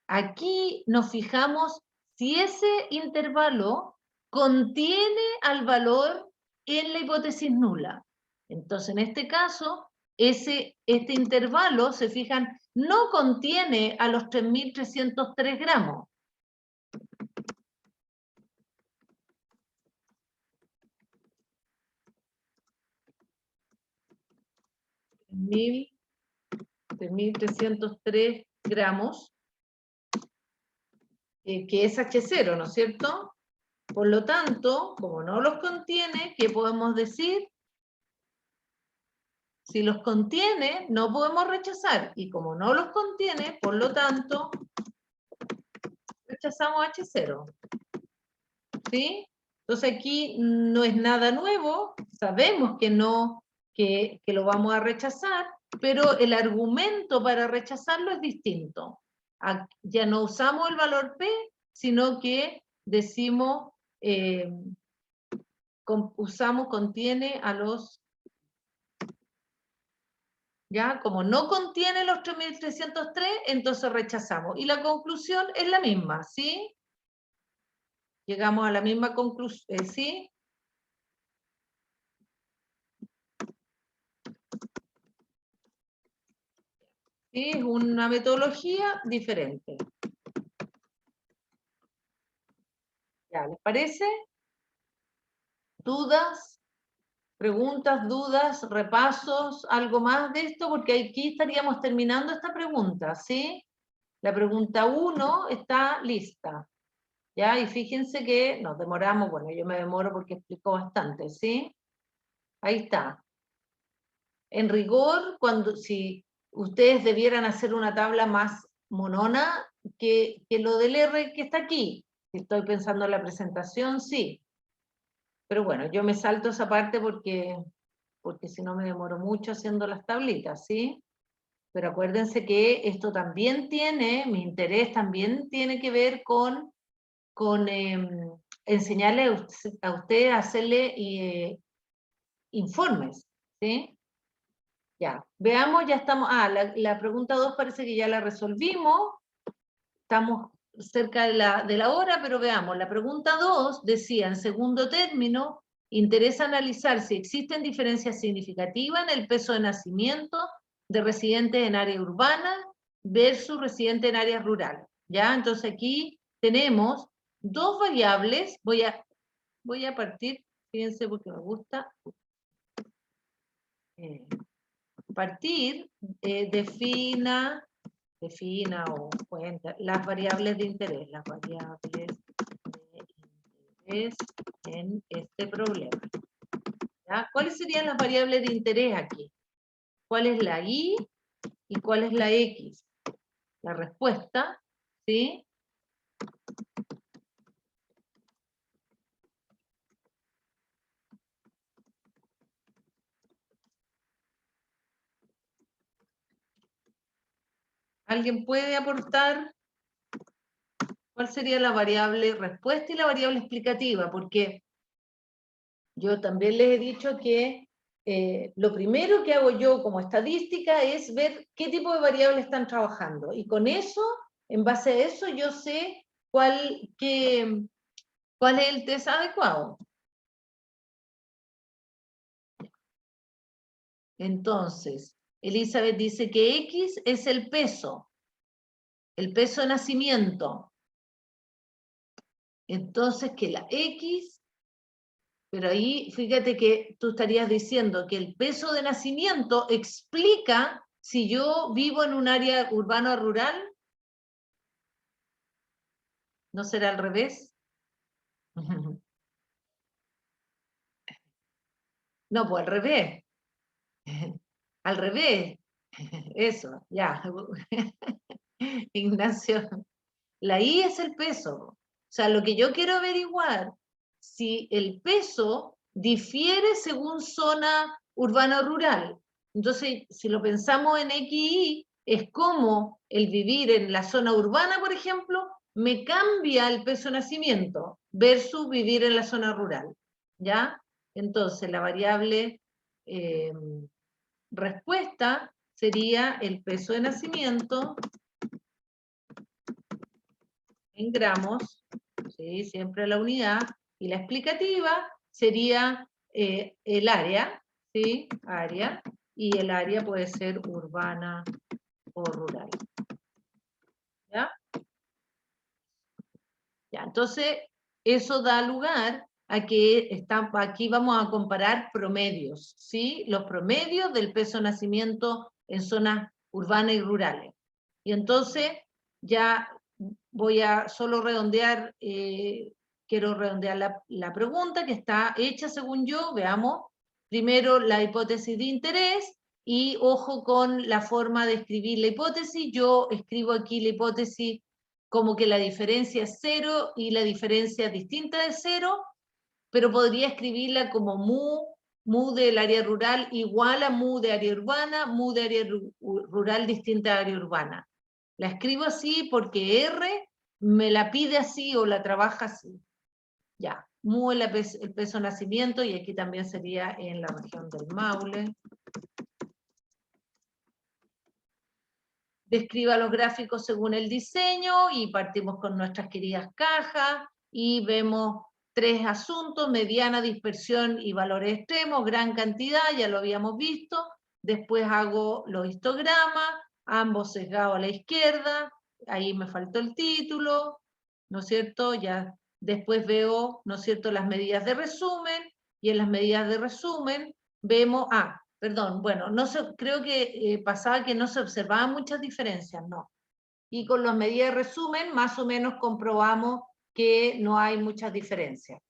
Aquí nos fijamos si ese intervalo contiene al valor en la hipótesis nula. Entonces, en este caso, este intervalo, se fijan, no contiene a los 3.303 gramos. 3.303 gramos, que es H0, ¿no es cierto? Por lo tanto, como no los contiene, ¿qué podemos decir? Si los contiene, no podemos rechazar. Y como no los contiene, por lo tanto, rechazamos H0. ¿Sí? Entonces aquí no es nada nuevo, sabemos que no, que lo vamos a rechazar, pero el argumento para rechazarlo es distinto. Ya no usamos el valor P, sino que decimos, contiene a los... ¿Ya? Como no contiene los 3.303, entonces rechazamos. Y la conclusión es la misma, ¿sí? Llegamos a la misma conclusión, ¿sí? Sí, es una metodología diferente. ¿Ya les parece? ¿Dudas? ¿Preguntas, dudas, repasos, algo más de esto? Porque aquí estaríamos terminando esta pregunta, ¿sí? La pregunta 1 está lista. ¿Ya? Y fíjense que nos demoramos, bueno, yo me demoro porque explico bastante, ¿sí? Ahí está. En rigor, si ustedes debieran hacer una tabla más monona que lo del R que está aquí. Si estoy pensando en la presentación, sí. Pero bueno, yo me salto esa parte porque si no me demoro mucho haciendo las tablitas, ¿sí? Pero acuérdense que esto también tiene, mi interés también tiene que ver con enseñarle a usted a hacerle informes, ¿sí? Ya, veamos, ya estamos, la pregunta 2 parece que ya la resolvimos, estamos cerca de la hora, pero veamos. La pregunta 2 decía, en segundo término, interesa analizar si existen diferencias significativas en el peso de nacimiento de residentes en área urbana versus residentes en áreas rurales. ¿Ya? Entonces aquí tenemos dos variables. Voy a partir, fíjense porque me gusta, defina o cuenta las variables de interés, en este problema. ¿Ya? ¿Cuáles serían las variables de interés aquí? ¿Cuál es la Y y cuál es la X? La respuesta, ¿sí? ¿Alguien puede aportar cuál sería la variable respuesta y la variable explicativa? Porque yo también les he dicho que lo primero que hago yo como estadística es ver qué tipo de variables están trabajando. Y con eso, en base a eso, yo sé cuál es el test adecuado. Entonces, Elizabeth dice que X es el peso de nacimiento. Entonces, que la X, pero ahí fíjate que tú estarías diciendo que el peso de nacimiento explica si yo vivo en un área urbana o rural. ¿No será al revés? No, pues al revés. Al revés. Eso, ya. Ignacio. La I es el peso. O sea, lo que yo quiero averiguar, si el peso difiere según zona urbana o rural. Entonces, si lo pensamos en XY, es como el vivir en la zona urbana, por ejemplo, me cambia el peso de nacimiento versus vivir en la zona rural. ¿Ya? Entonces, la variable respuesta sería el peso de nacimiento en gramos, ¿sí? Siempre la unidad, y la explicativa sería el área, ¿sí? Área, y el área puede ser urbana o rural. ¿Ya? Ya, entonces, eso da lugar a que aquí vamos a comparar promedios, ¿sí? Los promedios del peso de nacimiento en zonas urbanas y rurales. Y entonces, ya voy a solo redondear, quiero redondear la pregunta que está hecha según yo. Veamos primero la hipótesis de interés y ojo con la forma de escribir la hipótesis. Yo escribo aquí la hipótesis como que la diferencia es 0 y la diferencia es distinta de 0, pero podría escribirla como mu del área rural igual a mu de área urbana, mu de área rural distinta a área urbana. La escribo así porque R me la pide así o la trabaja así. Ya, mu el peso de nacimiento, y aquí también sería en la región del Maule. Describa los gráficos según el diseño y partimos con nuestras queridas cajas y vemos 3 asuntos: mediana, dispersión y valores extremos, gran cantidad, ya lo habíamos visto. Después hago los histogramas, ambos sesgados a la izquierda, ahí me faltó el título, ¿no es cierto? Ya después veo, ¿no es cierto?, las medidas de resumen, y en las medidas de resumen vemos, perdón, bueno, creo que pasaba que no se observaban muchas diferencias, no. Y con las medidas de resumen, más o menos comprobamos que no hay muchas diferencias.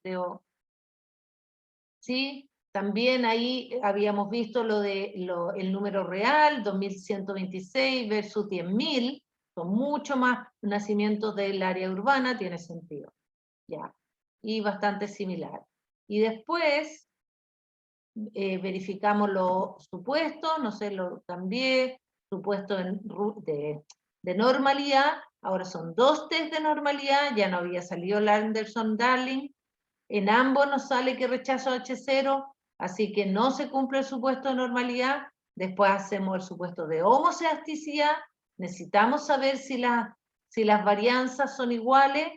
¿Sí? También ahí habíamos visto el número real, 2.126 versus 10.000, son mucho más nacimientos del área urbana, tiene sentido. Ya. Y bastante similar. Y después verificamos los supuestos, no sé, lo cambié, supuesto de normalidad, ahora son 2 test de normalidad, ya no había salido el Anderson-Darling, en ambos nos sale que rechazo H0, así que no se cumple el supuesto de normalidad. Después hacemos el supuesto de homoceasticidad, necesitamos saber si si las varianzas son iguales,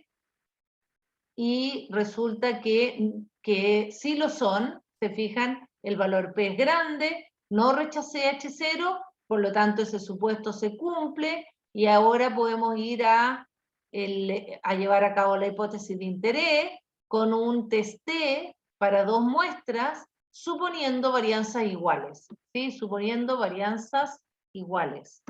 y resulta que sí lo son, se fijan, el valor P es grande, no rechacé H0, por lo tanto ese supuesto se cumple, y ahora podemos ir a llevar a cabo la hipótesis de interés con un test T para 2 muestras, suponiendo varianzas iguales, ¿sí? Suponiendo varianzas iguales.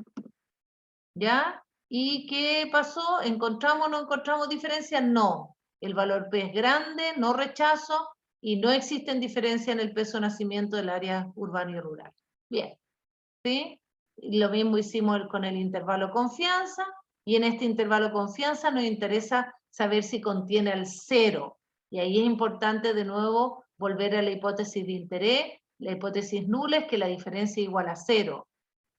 ¿Ya? ¿Y qué pasó? ¿Encontramos o no encontramos diferencias? No. El valor P es grande, no rechazo, y no existen diferencias en el peso de nacimiento del área urbana y rural. Bien. ¿Sí? Lo mismo hicimos con el intervalo confianza, y en este intervalo confianza nos interesa saber si contiene el 0. Y ahí es importante de nuevo volver a la hipótesis de interés. La hipótesis nula es que la diferencia es igual a 0.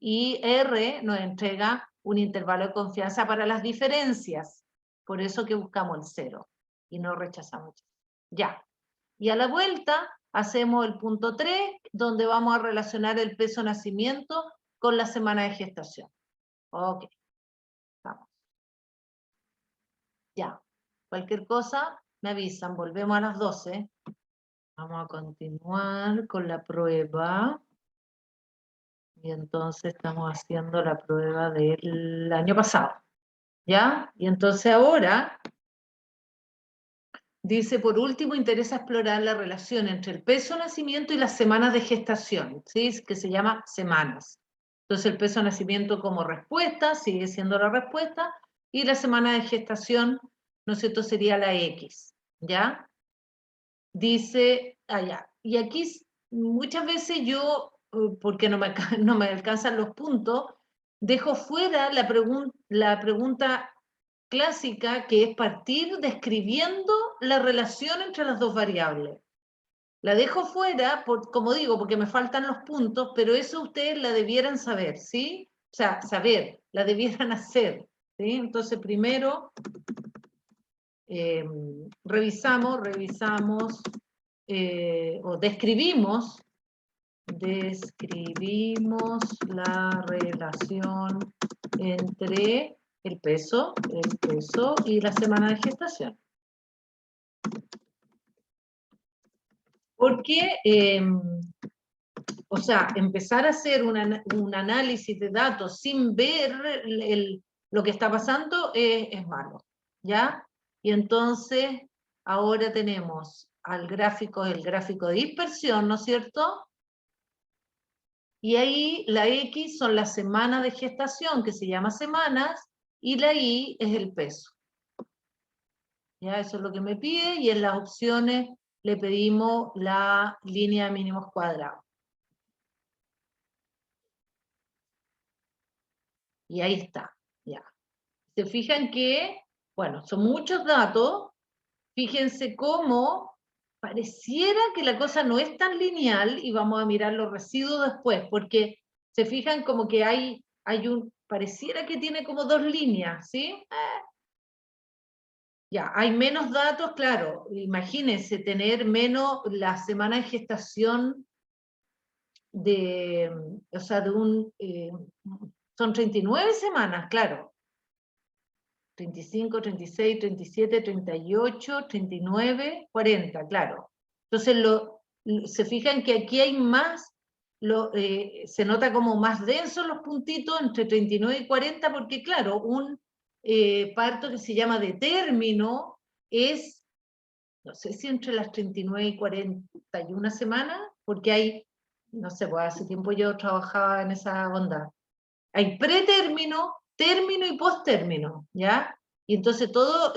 Y R nos entrega un intervalo de confianza para las diferencias. Por eso que buscamos el 0 y no rechazamos. Ya. Y a la vuelta hacemos el punto 3, donde vamos a relacionar el peso nacimiento con la semana de gestación. Ok. Vamos. Ya. Cualquier cosa, me avisan. Volvemos a las 12. Vamos a continuar con la prueba. Y entonces estamos haciendo la prueba del año pasado. ¿Ya? Y entonces ahora dice, por último, interesa explorar la relación entre el peso de nacimiento y las semanas de gestación, ¿sí? Que se llama semanas. Entonces el peso de nacimiento como respuesta, sigue siendo la respuesta, y la semana de gestación, ¿no es cierto?, sería la X, ¿ya? Dice allá. Y aquí muchas veces yo, porque no me alcanzan los puntos, dejo fuera la pregunta clásica, que es partir describiendo la relación entre las dos variables. La dejo fuera, como digo, porque me faltan los puntos, pero eso ustedes la debieran saber, ¿sí? O sea, saber, la debieran hacer, ¿sí? Entonces primero revisamos o describimos la relación entre el peso y la semana de gestación. Porque, o sea, empezar a hacer un análisis de datos sin ver lo que está pasando es malo, ¿ya? Y entonces, ahora tenemos el gráfico de dispersión, ¿no es cierto? Y ahí la X son las semanas de gestación, que se llama semanas, y la Y es el peso. Ya, eso es lo que me pide, y en las opciones le pedimos la línea de mínimos cuadrados. Y ahí está, ya. Se fijan que, bueno, son muchos datos. Fíjense cómo pareciera que la cosa no es tan lineal, y vamos a mirar los residuos después, porque se fijan como que pareciera que tiene como 2 líneas, ¿sí? Ya, hay menos datos, claro. Imagínense tener menos la semana de gestación o sea, son 39 semanas, claro. 35, 36, 37, 38, 39, 40, claro. Entonces, se fijan que aquí hay más, se nota como más densos los puntitos entre 39 y 40, porque claro, un parto que se llama de término es, no sé si entre las 39 y 41 semanas, porque hay, no sé, pues hace tiempo yo trabajaba en esa onda. Hay pretérmino, término y posttérmino, ¿ya? Y entonces todos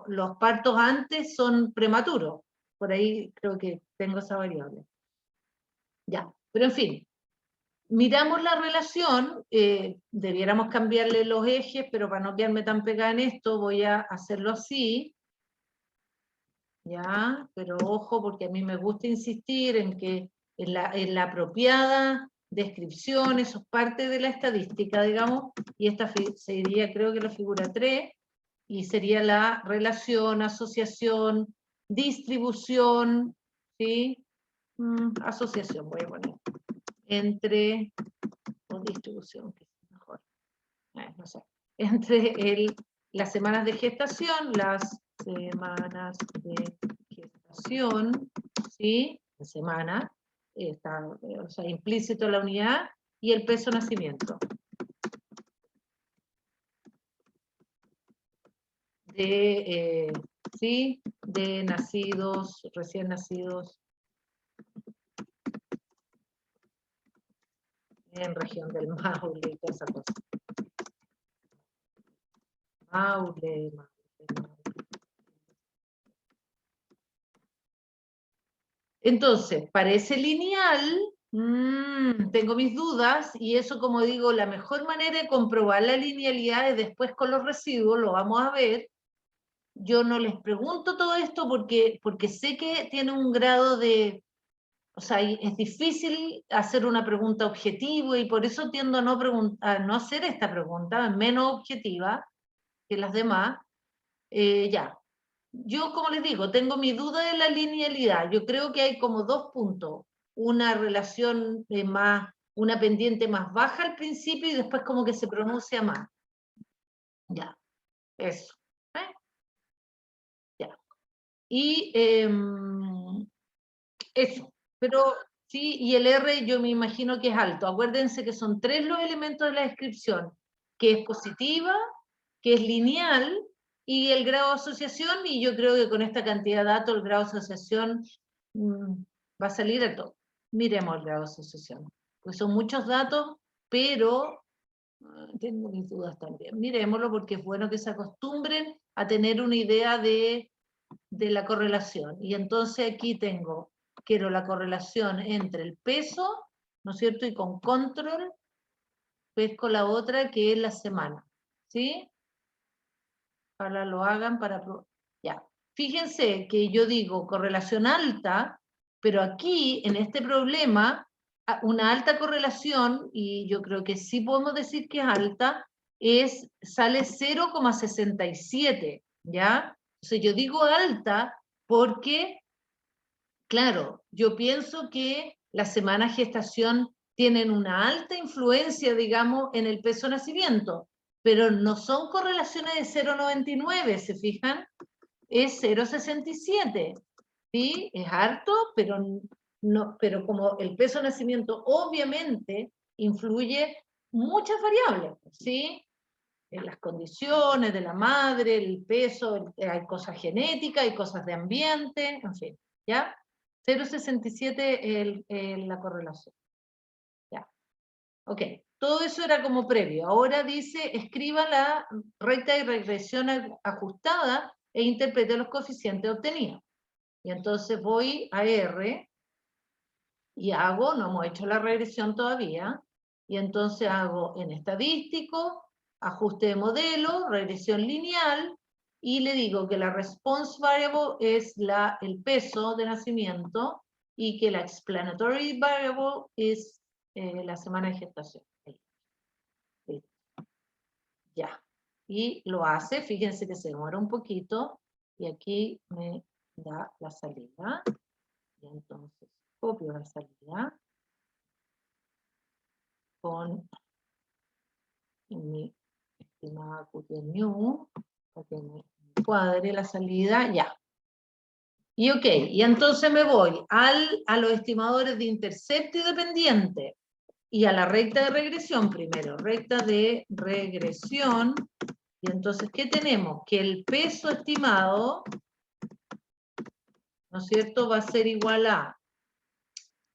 los partos antes son prematuros. Por ahí creo que tengo esa variable. Ya, pero en fin, miramos la relación, debiéramos cambiarle los ejes, pero para no quedarme tan pegada en esto, voy a hacerlo así. Ya, pero ojo, porque a mí me gusta insistir en que en la apropiada descripción, eso es parte de la estadística, digamos, y esta sería, creo que la figura 3, y sería la relación, asociación, distribución, ¿sí? Asociación, voy a poner, entre, o distribución, que es mejor, no sé, entre las semanas de gestación, ¿sí? En semana, está, o sea, implícito la unidad, y el peso nacimiento. ¿Sí? De nacidos, recién nacidos en región del Maule y toda esa cosa. Maule. Entonces, parece lineal, tengo mis dudas, y eso, como digo, la mejor manera de comprobar la linealidad es después con los residuos, lo vamos a ver. Yo no les pregunto todo esto porque sé que tiene un grado de, o sea, es difícil hacer una pregunta objetiva, y por eso tiendo a no hacer esta pregunta, es menos objetiva que las demás. Ya. Yo, como les digo, tengo mi duda de la linealidad. Yo creo que hay como dos puntos. Una relación una pendiente más baja al principio y después como que se pronuncia más. Ya, eso. Ya. Y eso. Pero sí, y el R yo me imagino que es alto. Acuérdense que son 3 los elementos de la descripción, que es positiva, que es lineal, y el grado de asociación, y yo creo que con esta cantidad de datos el grado de asociación va a salir a todo. Miremos el grado de asociación, pues son muchos datos, pero tengo mis dudas también. Miremoslo porque es bueno que se acostumbren a tener una idea de la correlación. Y entonces aquí quiero la correlación entre el peso, ¿no es cierto? Y con control, pesco la otra que es la semana, ¿sí? Ojalá lo hagan para... Ya. Fíjense que yo digo correlación alta, pero aquí, en este problema, una alta correlación, y yo creo que sí podemos decir que es alta, sale 0,67, ¿ya? Entonces yo digo alta porque, claro, yo pienso que las semanas de gestación tienen una alta influencia, digamos, en el peso de nacimiento, pero no son correlaciones de 0,99, ¿se fijan? Es 0,67, ¿sí? Es harto, pero como el peso de nacimiento obviamente influye muchas variables, ¿sí? En las condiciones de la madre, el peso, hay cosas genéticas, hay cosas de ambiente, en fin, ¿ya? 0,67 es la correlación. Ya. Ok, todo eso era como previo. Ahora dice, escriba la recta de regresión ajustada e interprete los coeficientes obtenidos. Y entonces voy a R y hago, no hemos hecho la regresión todavía, y entonces hago en estadístico, ajuste de modelo, regresión lineal, y le digo que la response variable es el peso de nacimiento y que la explanatory variable es la semana de gestación. Ya. Y lo hace, fíjense que se demora un poquito, y aquí me da la salida. Y entonces copio la salida con mi estimada QTNew, para que me cuadre la salida, ya. Y ok, y entonces me voy a los estimadores de intercepto y dependiente, y a la recta de regresión primero, recta de regresión, y entonces, ¿qué tenemos? Que el peso estimado, ¿no es cierto?, va a ser igual a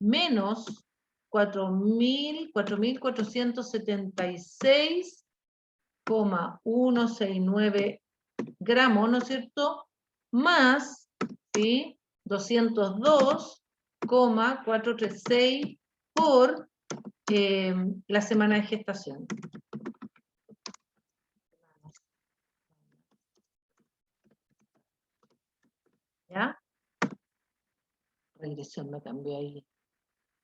menos 4.476,169 gramos, ¿no es cierto?, más, ¿sí?, 202,436 por la semana de gestación. ¿Ya? Regresión me cambió ahí.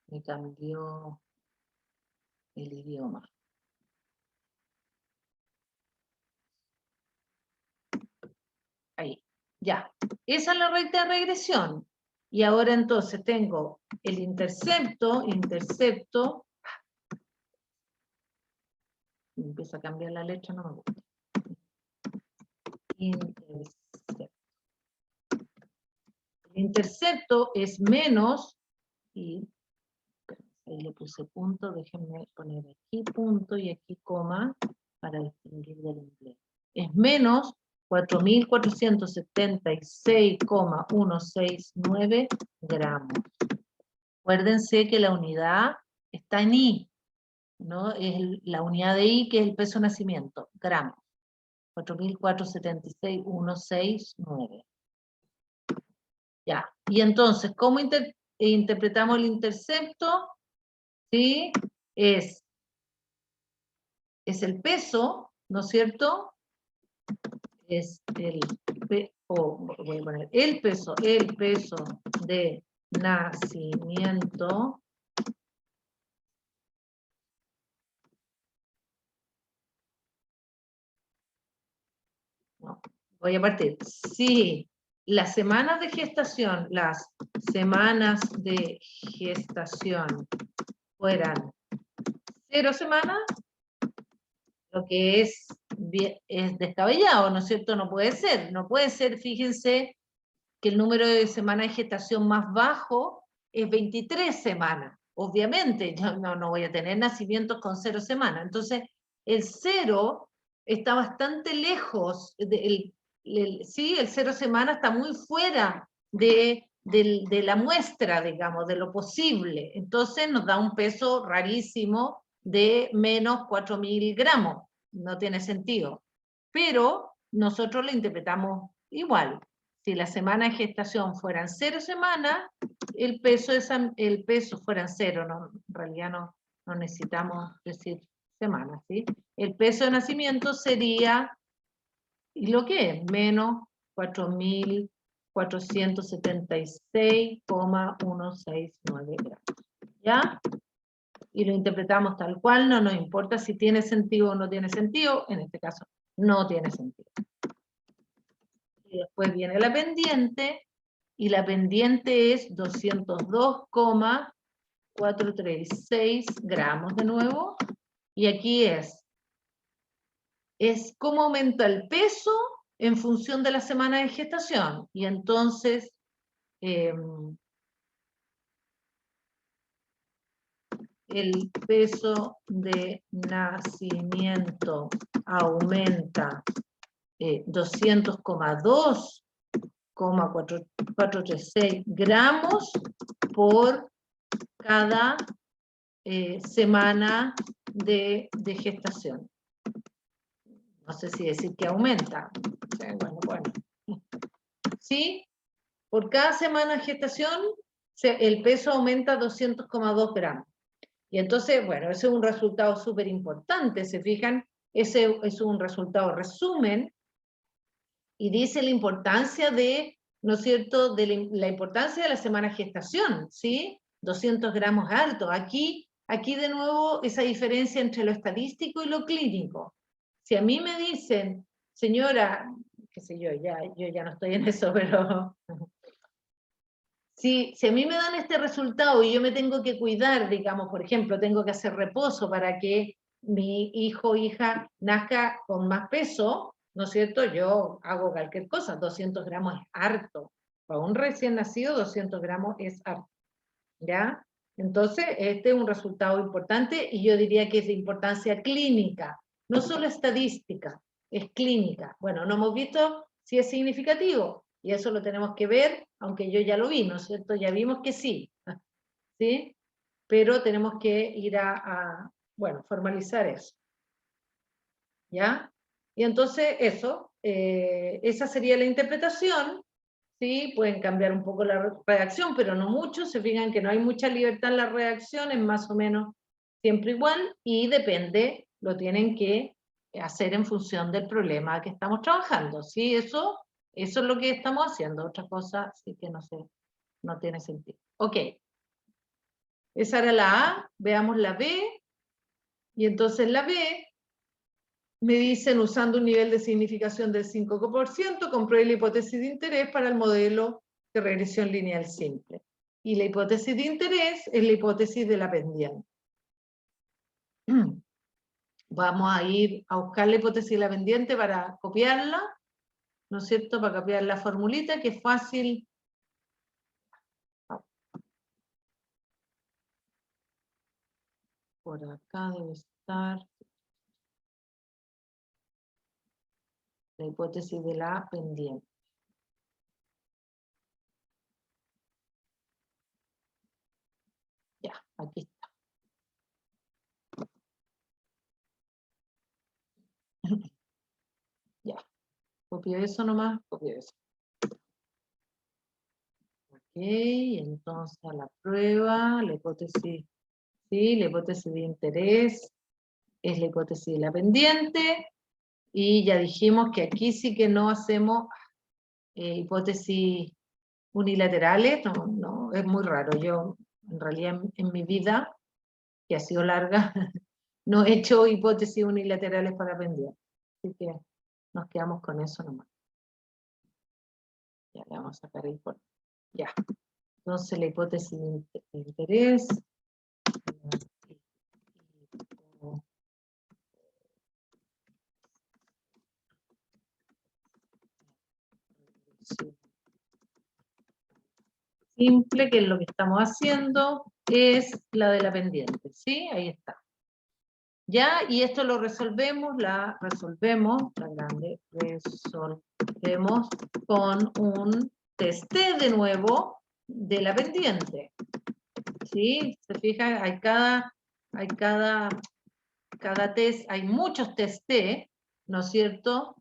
Me cambió el idioma. Ahí, ya. Esa es la recta de regresión. Y ahora entonces tengo el intercepto, empieza a cambiar la letra, no me gusta. intercepto. El intercepto es menos, y ahí le puse punto, déjenme poner aquí punto y aquí coma para distinguir del inglés. Es menos 4.476,169 gramos. Acuérdense que la unidad está en I, ¿no? Es la unidad de I, que es el peso de nacimiento, gramos. 4.476,169. Ya, y entonces, ¿cómo interpretamos el intercepto? ¿Sí? Es el peso, ¿no es cierto? Es voy a poner el peso de nacimiento no, voy a partir. Si las semanas de gestación fueran 0 semanas, lo que es descabellado, ¿no es cierto? No puede ser, fíjense que el número de semanas de gestación más bajo es 23 semanas. Obviamente, yo no voy a tener nacimientos con 0 semanas. Entonces, el 0 está bastante lejos, sí, el 0 semanas está muy fuera de la muestra, digamos, de lo posible. Entonces nos da un peso rarísimo de menos 4.000 gramos. No tiene sentido. Pero nosotros lo interpretamos igual. Si las semanas de gestación fueran 0 semanas, el peso fueran 0, no, en realidad no necesitamos decir semanas, ¿sí? El peso de nacimiento sería, ¿y lo que es? Menos 4.476,169 gramos. ¿Ya? Y lo interpretamos tal cual, no nos importa si tiene sentido o no tiene sentido, en este caso no tiene sentido. Y después viene la pendiente, y la pendiente es 202,436 gramos de nuevo, y aquí es cómo aumenta el peso en función de la semana de gestación, y entonces el peso de nacimiento aumenta 200,436 gramos por cada semana de gestación. No sé si decir que aumenta. Bueno. ¿Sí? Por cada semana de gestación, el peso aumenta 200,2 gramos. Y entonces, bueno, ese es un resultado súper importante, ¿se fijan? Ese es un resultado resumen, y dice la importancia de, ¿no es cierto?, de la importancia de la semana de gestación, ¿sí? 200 gramos alto. Aquí de nuevo esa diferencia entre lo estadístico y lo clínico. Si a mí me dicen, señora, qué sé yo ya no estoy en eso, pero si a mí me dan este resultado y yo me tengo que cuidar, digamos, por ejemplo, tengo que hacer reposo para que mi hijo o hija nazca con más peso, ¿no es cierto? Yo hago cualquier cosa, 200 gramos es harto. Para un recién nacido, 200 gramos es harto. ¿Ya? Entonces, este es un resultado importante, y yo diría que es de importancia clínica, no solo estadística, es clínica. Bueno, no hemos visto si es significativo, y eso lo tenemos que ver, aunque yo ya lo vi, ¿no es cierto? Ya vimos que sí, ¿sí? Pero tenemos que ir bueno, formalizar eso. ¿Ya? Y entonces eso, esa sería la interpretación, ¿sí? Pueden cambiar un poco la redacción, pero no mucho, se fijan que no hay mucha libertad en la redacción, es más o menos siempre igual, y depende, lo tienen que hacer en función del problema que estamos trabajando, ¿sí? Eso es lo que estamos haciendo, otra cosa sí que no sé, no tiene sentido. Ok, esa era la A, veamos la B, y entonces la B me dicen, usando un nivel de significación del 5%, compruebe la hipótesis de interés para el modelo de regresión lineal simple. Y la hipótesis de interés es la hipótesis de la pendiente. Vamos a ir a buscar la hipótesis de la pendiente para copiarla. ¿no es cierto? Para cambiar la formulita, que es fácil. Por acá debe estar la hipótesis de la pendiente. Ya, aquí está. Ya, copio eso nomás, copio eso. Ok, entonces a la prueba, la hipótesis, sí, la hipótesis de interés es la hipótesis de la pendiente, y ya dijimos que aquí sí que no hacemos hipótesis unilaterales, no, es muy raro. Yo, en realidad, en mi vida, que ha sido larga, no he hecho hipótesis unilaterales para pendiente. Así que nos quedamos con eso nomás. Ya le vamos a sacar el por. Ya. Entonces la hipótesis de interés. Simple, que es lo que estamos haciendo, es la de la pendiente, ¿sí? Ahí está. Ya, y esto lo resolvemos, la grande, resolvemos con un test de nuevo de la pendiente. ¿Sí? Se fijan, cada test, hay muchos test, ¿no es cierto?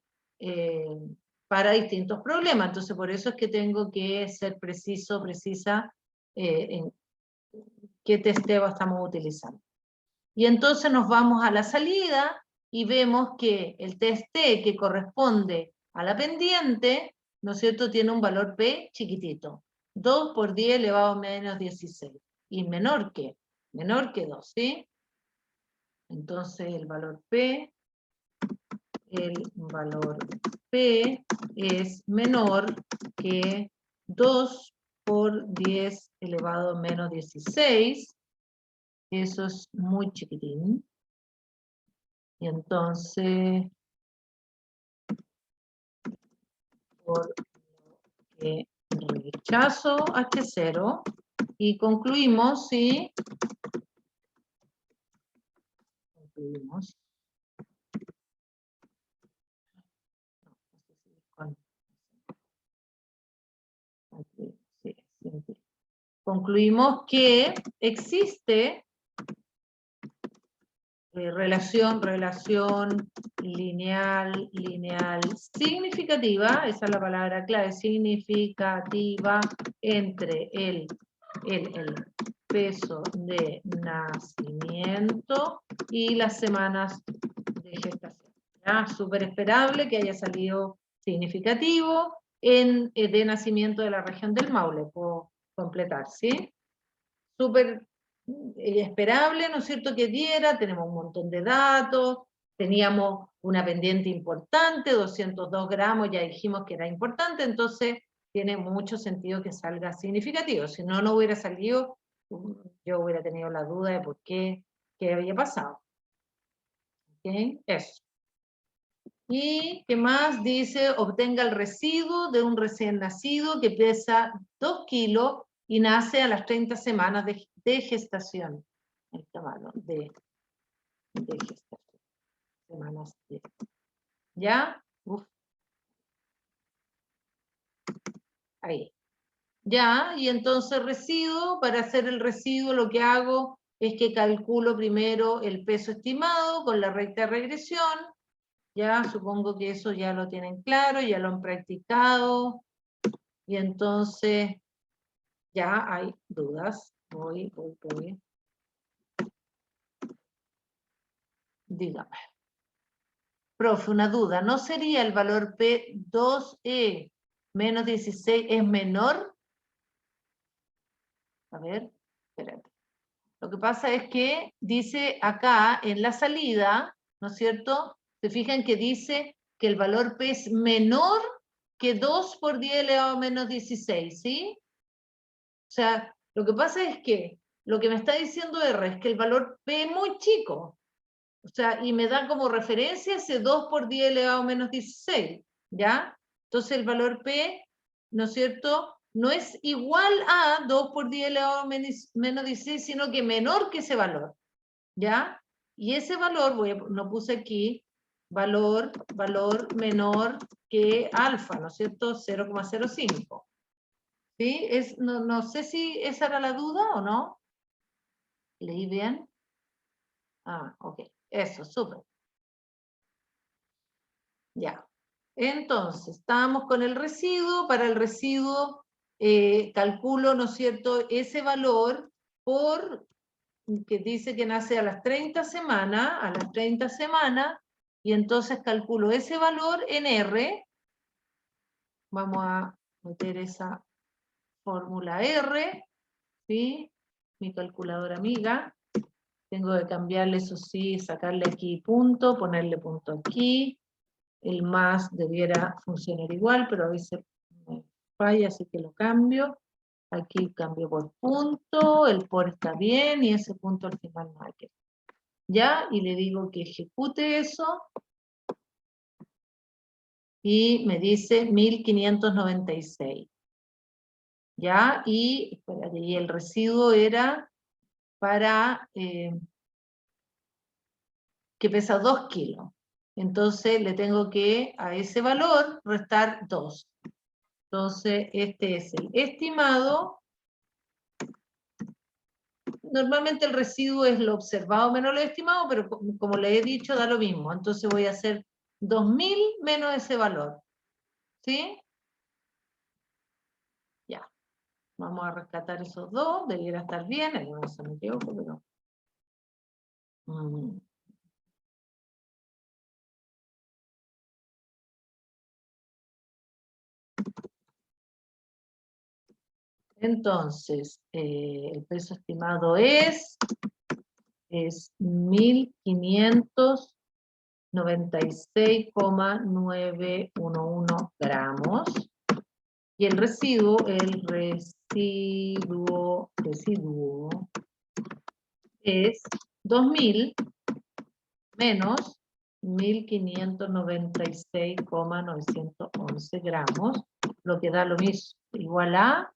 Para distintos problemas. Entonces, por eso es que tengo que ser precisa en qué testeo estamos utilizando. Y entonces nos vamos a la salida y vemos que el test T que corresponde a la pendiente, ¿no es cierto?, tiene un valor P chiquitito. 2 por 10 elevado a menos 16. Y menor que 2, ¿sí? Entonces el valor P es menor que 2 por 10 elevado a menos 16. Eso es muy chiquitín. Y entonces, por que rechazo H0, y concluimos, ¿sí? Concluimos. Concluimos que existe relación lineal significativa, esa es la palabra clave, significativa, entre el peso de nacimiento y las semanas de gestación. ¿Ya? Súper esperable que haya salido significativo de nacimiento de la región del Maule, puedo completar, ¿sí? Súper esperable, ¿no es cierto?, que diera. Tenemos un montón de datos, teníamos una pendiente importante, 202 gramos, ya dijimos que era importante, entonces tiene mucho sentido que salga significativo. Si no, no hubiera salido, yo hubiera tenido la duda de por qué había pasado. ¿Ok? Eso. ¿Y qué más? Dice, obtenga el residuo de un recién nacido que pesa 2 kilos y nace a las 30 semanas de gestación. Ahí está malo, de gestación. Semanas de. ¿Ya? Uf. Ahí. Ya, y entonces residuo, para hacer el residuo lo que hago es que calculo primero el peso estimado con la recta de regresión. Ya, supongo que eso ya lo tienen claro, ya lo han practicado. Y entonces ya hay dudas. Voy. Dígame. Profe, una duda. ¿No sería el valor P2E menos 16 es menor? A ver, espérate. Lo que pasa es que dice acá en la salida, ¿no es cierto? Se fijan que dice que el valor P es menor que 2 por 10 elevado a menos 16, ¿sí? O sea, lo que pasa es que lo que me está diciendo R es que el valor P es muy chico. O sea, y me da como referencia ese 2 por 10 elevado a menos 16, ¿ya? Entonces el valor P, ¿no es cierto?, no es igual a 2 por 10 elevado a menos 16, sino que menor que ese valor, ¿ya? Y ese valor, no puse aquí, valor menor que alfa, ¿no es cierto?, 0,05. ¿Sí? No sé si esa era la duda o no. ¿Leí bien? Ah, ok. Eso, súper. Ya. Entonces, estábamos con el residuo. Para el residuo, calculo, ¿no es cierto?, ese valor por, que dice que nace a las 30 semanas, y entonces calculo ese valor en R. Vamos a meter esa fórmula R, ¿sí? Mi calculadora amiga. Tengo que cambiarle, eso sí, sacarle aquí punto, ponerle punto aquí. El más debiera funcionar igual, pero a veces me falla, así que lo cambio. Aquí cambio por punto, el por está bien, y ese punto al final no hay que. Ya, y le digo que ejecute eso. Y me dice 1596. Ya, y, espérate, y el residuo era para, que pesa 2 kilos. Entonces le tengo que a ese valor restar 2. Entonces este es el estimado. Normalmente el residuo es lo observado menos lo estimado, pero como le he dicho, da lo mismo. Entonces voy a hacer 2000 menos ese valor. ¿Sí? Ya. Vamos a rescatar esos dos. Debiera estar bien. Ahí no se me equivoco, pero... Entonces, el peso estimado es 1596,911 gramos. Y el residuo es 2000 menos 1596,911 gramos, lo que da lo mismo, igual a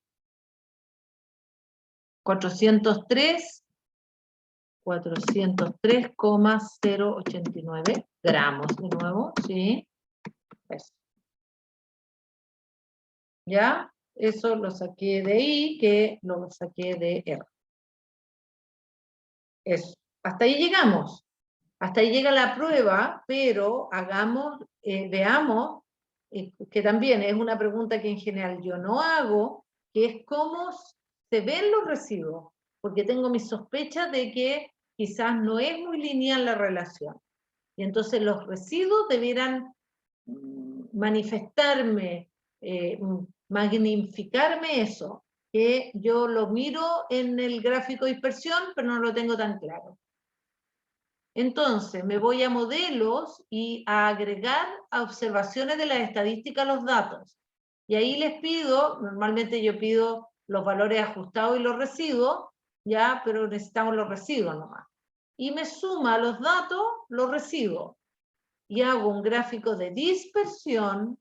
403,089 gramos, de nuevo, ¿sí? Eso. ¿Ya? Eso lo saqué de I, que lo saqué de R. Eso. Hasta ahí llegamos. Hasta ahí llega la prueba, pero veamos, que también es una pregunta que en general yo no hago, que es cómo se ven los residuos, porque tengo mis sospechas de que quizás no es muy lineal la relación. Y entonces los residuos debieran manifestarme, magnificarme eso, que yo lo miro en el gráfico de dispersión, pero no lo tengo tan claro. Entonces, me voy a modelos y a agregar a observaciones de las estadísticas los datos. Y ahí les pido, normalmente yo pido los valores ajustados y los residuos, ya, pero necesitamos los residuos nomás. Y me suma los datos, los residuos. Y hago un gráfico de dispersión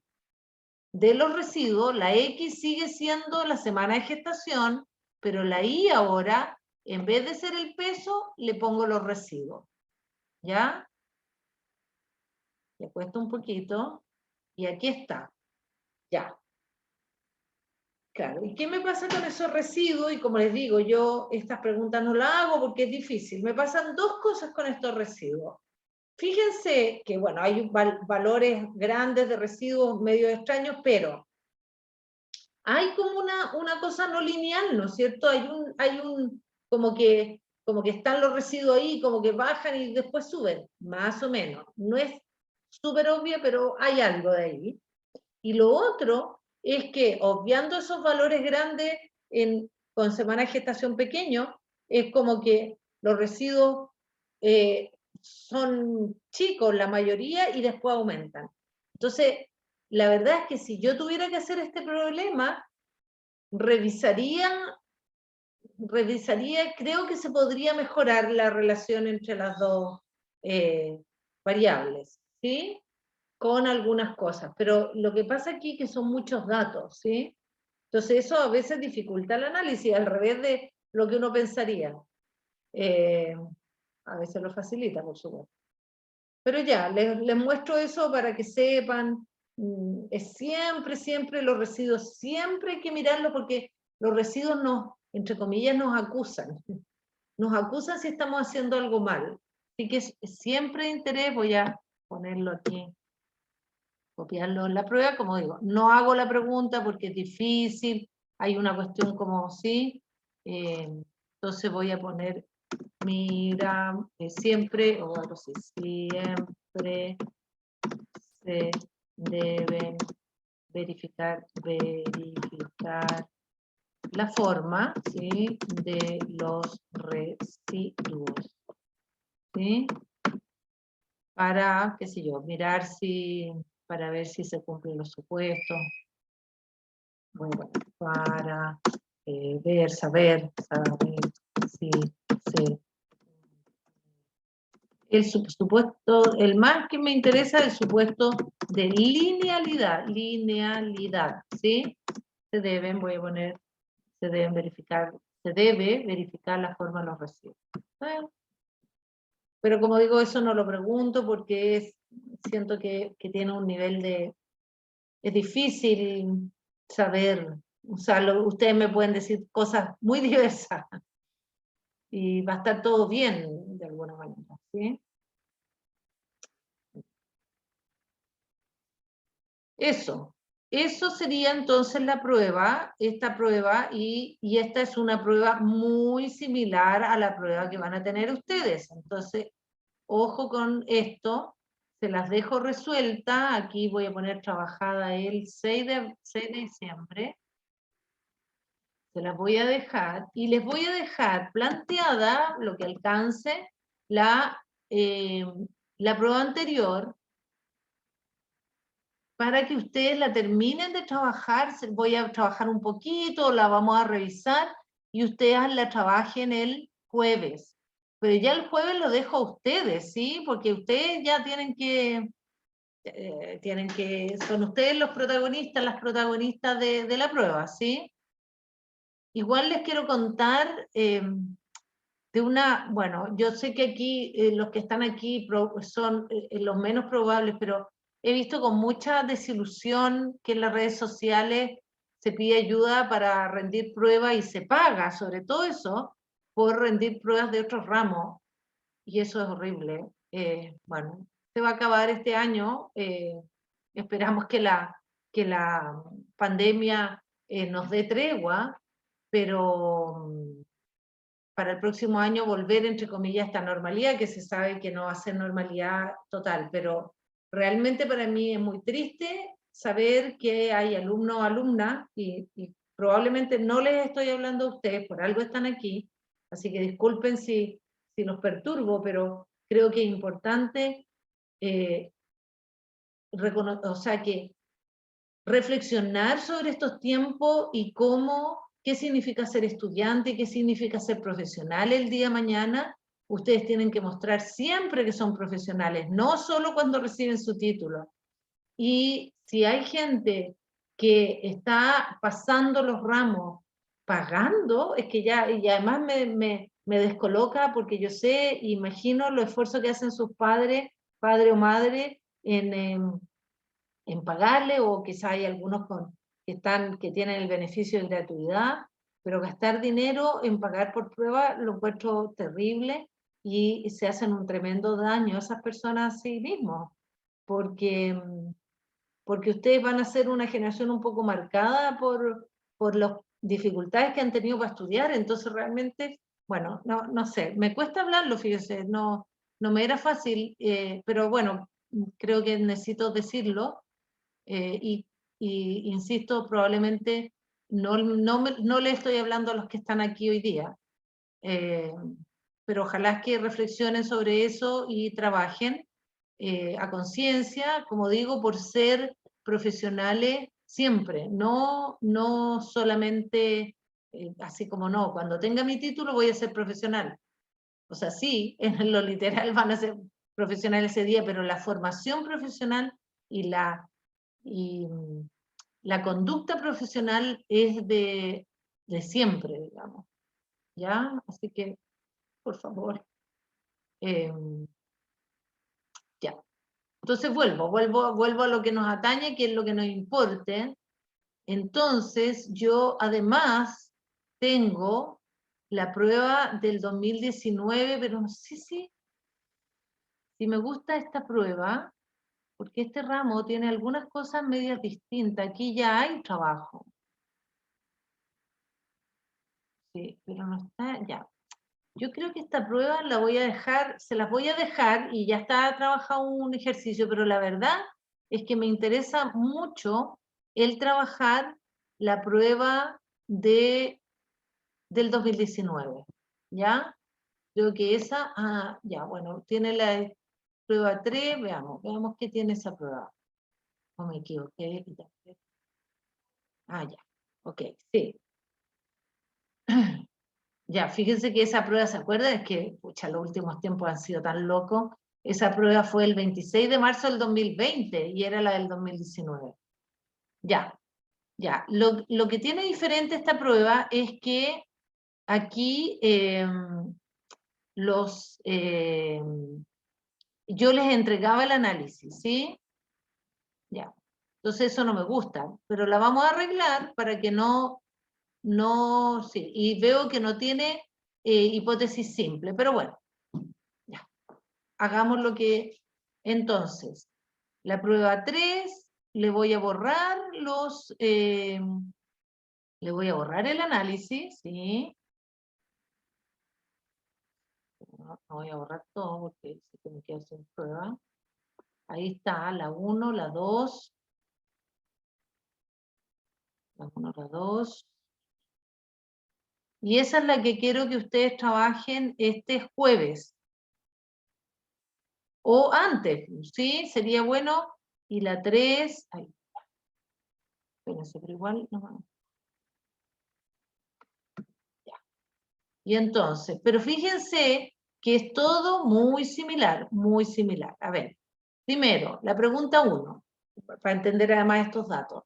de los residuos. La X sigue siendo la semana de gestación, pero la Y ahora, en vez de ser el peso, le pongo los residuos. ¿Ya? Le cuesta un poquito. Y aquí está. Ya. Claro. ¿Y qué me pasa con esos residuos? Y como les digo, yo estas preguntas no las hago porque es difícil. Me pasan dos cosas con estos residuos. Fíjense que, bueno, hay valores grandes de residuos medio extraños, pero hay como una cosa no lineal, ¿no es cierto? Hay un como que están los residuos ahí, como que bajan y después suben, más o menos. No es súper obvio, pero hay algo de ahí. Y lo otro es que, obviando esos valores grandes con semana de gestación pequeño, es como que los residuos son chicos la mayoría y después aumentan. Entonces, la verdad es que si yo tuviera que hacer este problema, revisaría, creo que se podría mejorar la relación entre las dos variables, ¿sí? con algunas cosas, pero lo que pasa aquí es que son muchos datos, ¿sí? Entonces eso a veces dificulta el análisis, al revés de lo que uno pensaría. A veces lo facilita, por supuesto. Pero ya, les muestro eso para que sepan, es siempre los residuos, siempre hay que mirarlo porque los residuos nos, entre comillas, nos acusan si estamos haciendo algo mal. Así que siempre de interés, voy a ponerlo aquí, copiarlo en la prueba, como digo, no hago la pregunta porque es difícil, hay una cuestión como sí, entonces voy a poner, mira, siempre, o algo así, siempre se deben verificar la forma, ¿sí?, de los residuos, ¿sí? Para, qué sé yo, mirar si, para ver si se cumplen los supuestos. Bueno, para ver, saber si se... El supuesto, el más que me interesa, el supuesto de linealidad, ¿sí? Se deben, voy a poner, se deben verificar, se debe verificar la forma de los residuos. Bueno, pero como digo, eso no lo pregunto porque siento que tiene un nivel de... Es difícil saber, o sea, ustedes me pueden decir cosas muy diversas y va a estar todo bien de alguna manera, ¿sí? Eso sería entonces la prueba, esta prueba, y esta es una prueba muy similar a la prueba que van a tener ustedes. Entonces, ojo con esto, se las dejo resuelta, aquí voy a poner trabajada el 6 de diciembre, se las voy a dejar, y les voy a dejar planteada, lo que alcance, la prueba anterior, para que ustedes la terminen de trabajar. Voy a trabajar un poquito, la vamos a revisar, y ustedes la trabajen el jueves. Pero ya el jueves lo dejo a ustedes, ¿sí? Porque ustedes ya tienen que, son ustedes los protagonistas, las protagonistas de la prueba, ¿sí? Igual les quiero contar de una, bueno, yo sé que aquí, los que están aquí son los menos probables, pero he visto con mucha desilusión que en las redes sociales se pide ayuda para rendir pruebas y se paga, sobre todo eso, por rendir pruebas de otros ramos, y eso es horrible. Bueno, se va a acabar este año, esperamos que la pandemia nos dé tregua, pero para el próximo año volver, entre comillas, a esta normalidad, que se sabe que no va a ser normalidad total, pero realmente para mí es muy triste saber que hay alumnos o alumnas, y probablemente no les estoy hablando a ustedes, por algo están aquí, así que disculpen si los perturbo, pero creo que es importante o sea, que reflexionar sobre estos tiempos y qué significa ser estudiante, qué significa ser profesional el día de mañana. Ustedes tienen que mostrar siempre que son profesionales, no solo cuando reciben su título. Y si hay gente que está pasando los ramos pagando, es que ya, y además me descoloca porque yo sé, imagino los esfuerzos que hacen sus padre o madre en pagarle, o quizá hay algunos que tienen el beneficio de gratuidad, pero gastar dinero en pagar por prueba lo encuentro terrible, y se hacen un tremendo daño a esas personas a sí mismos, porque, porque ustedes van a ser una generación un poco marcada por las dificultades que han tenido para estudiar. Entonces realmente, bueno, no sé, me cuesta hablarlo, fíjese, no me era fácil, pero bueno, creo que necesito decirlo. Y insisto, probablemente no le estoy hablando a los que están aquí hoy día, pero ojalá que reflexionen sobre eso y trabajen a conciencia, como digo, por ser profesionales siempre, no solamente, así como no, cuando tenga mi título voy a ser profesional. O sea, sí, en lo literal van a ser profesionales ese día, pero la formación profesional y la conducta profesional es de siempre, digamos, ¿ya? Así que, por favor, ya. Entonces vuelvo a lo que nos atañe, que es lo que nos importe. Entonces, yo además tengo la prueba del 2019, pero no sé si me gusta esta prueba, porque este ramo tiene algunas cosas medias distintas. Aquí ya hay trabajo. Sí, pero no está, ya. Yo creo que esta prueba la voy a dejar, se las voy a dejar y ya está trabajado un ejercicio, pero la verdad es que me interesa mucho el trabajar la prueba del 2019, ¿ya? Creo que esa, ya, bueno, tiene la prueba 3, veamos qué tiene esa prueba. No me equivoqué. Ya, ok, sí. Ya, fíjense que esa prueba, ¿se acuerdan? Es que, pucha, los últimos tiempos han sido tan locos. Esa prueba fue el 26 de marzo del 2020 y era la del 2019. Ya, ya. Lo que tiene diferente esta prueba es que aquí yo les entregaba el análisis, ¿sí? Ya. Entonces eso no me gusta, pero la vamos a arreglar para que sí, y veo que no tiene hipótesis simple, pero bueno, ya. Hagamos lo que, entonces, la prueba 3, le voy a borrar le voy a borrar el análisis, ¿sí? No voy a borrar todo porque se me queda sin prueba. Ahí está, la 1, la 2, la 1, la 2. Y esa es la que quiero que ustedes trabajen este jueves. O antes, ¿sí? Sería bueno. Y la 3, ay, espérense, pero igual no. Ya. Y entonces, pero fíjense que es todo muy similar, muy similar. A ver, primero, la pregunta 1, para entender además estos datos.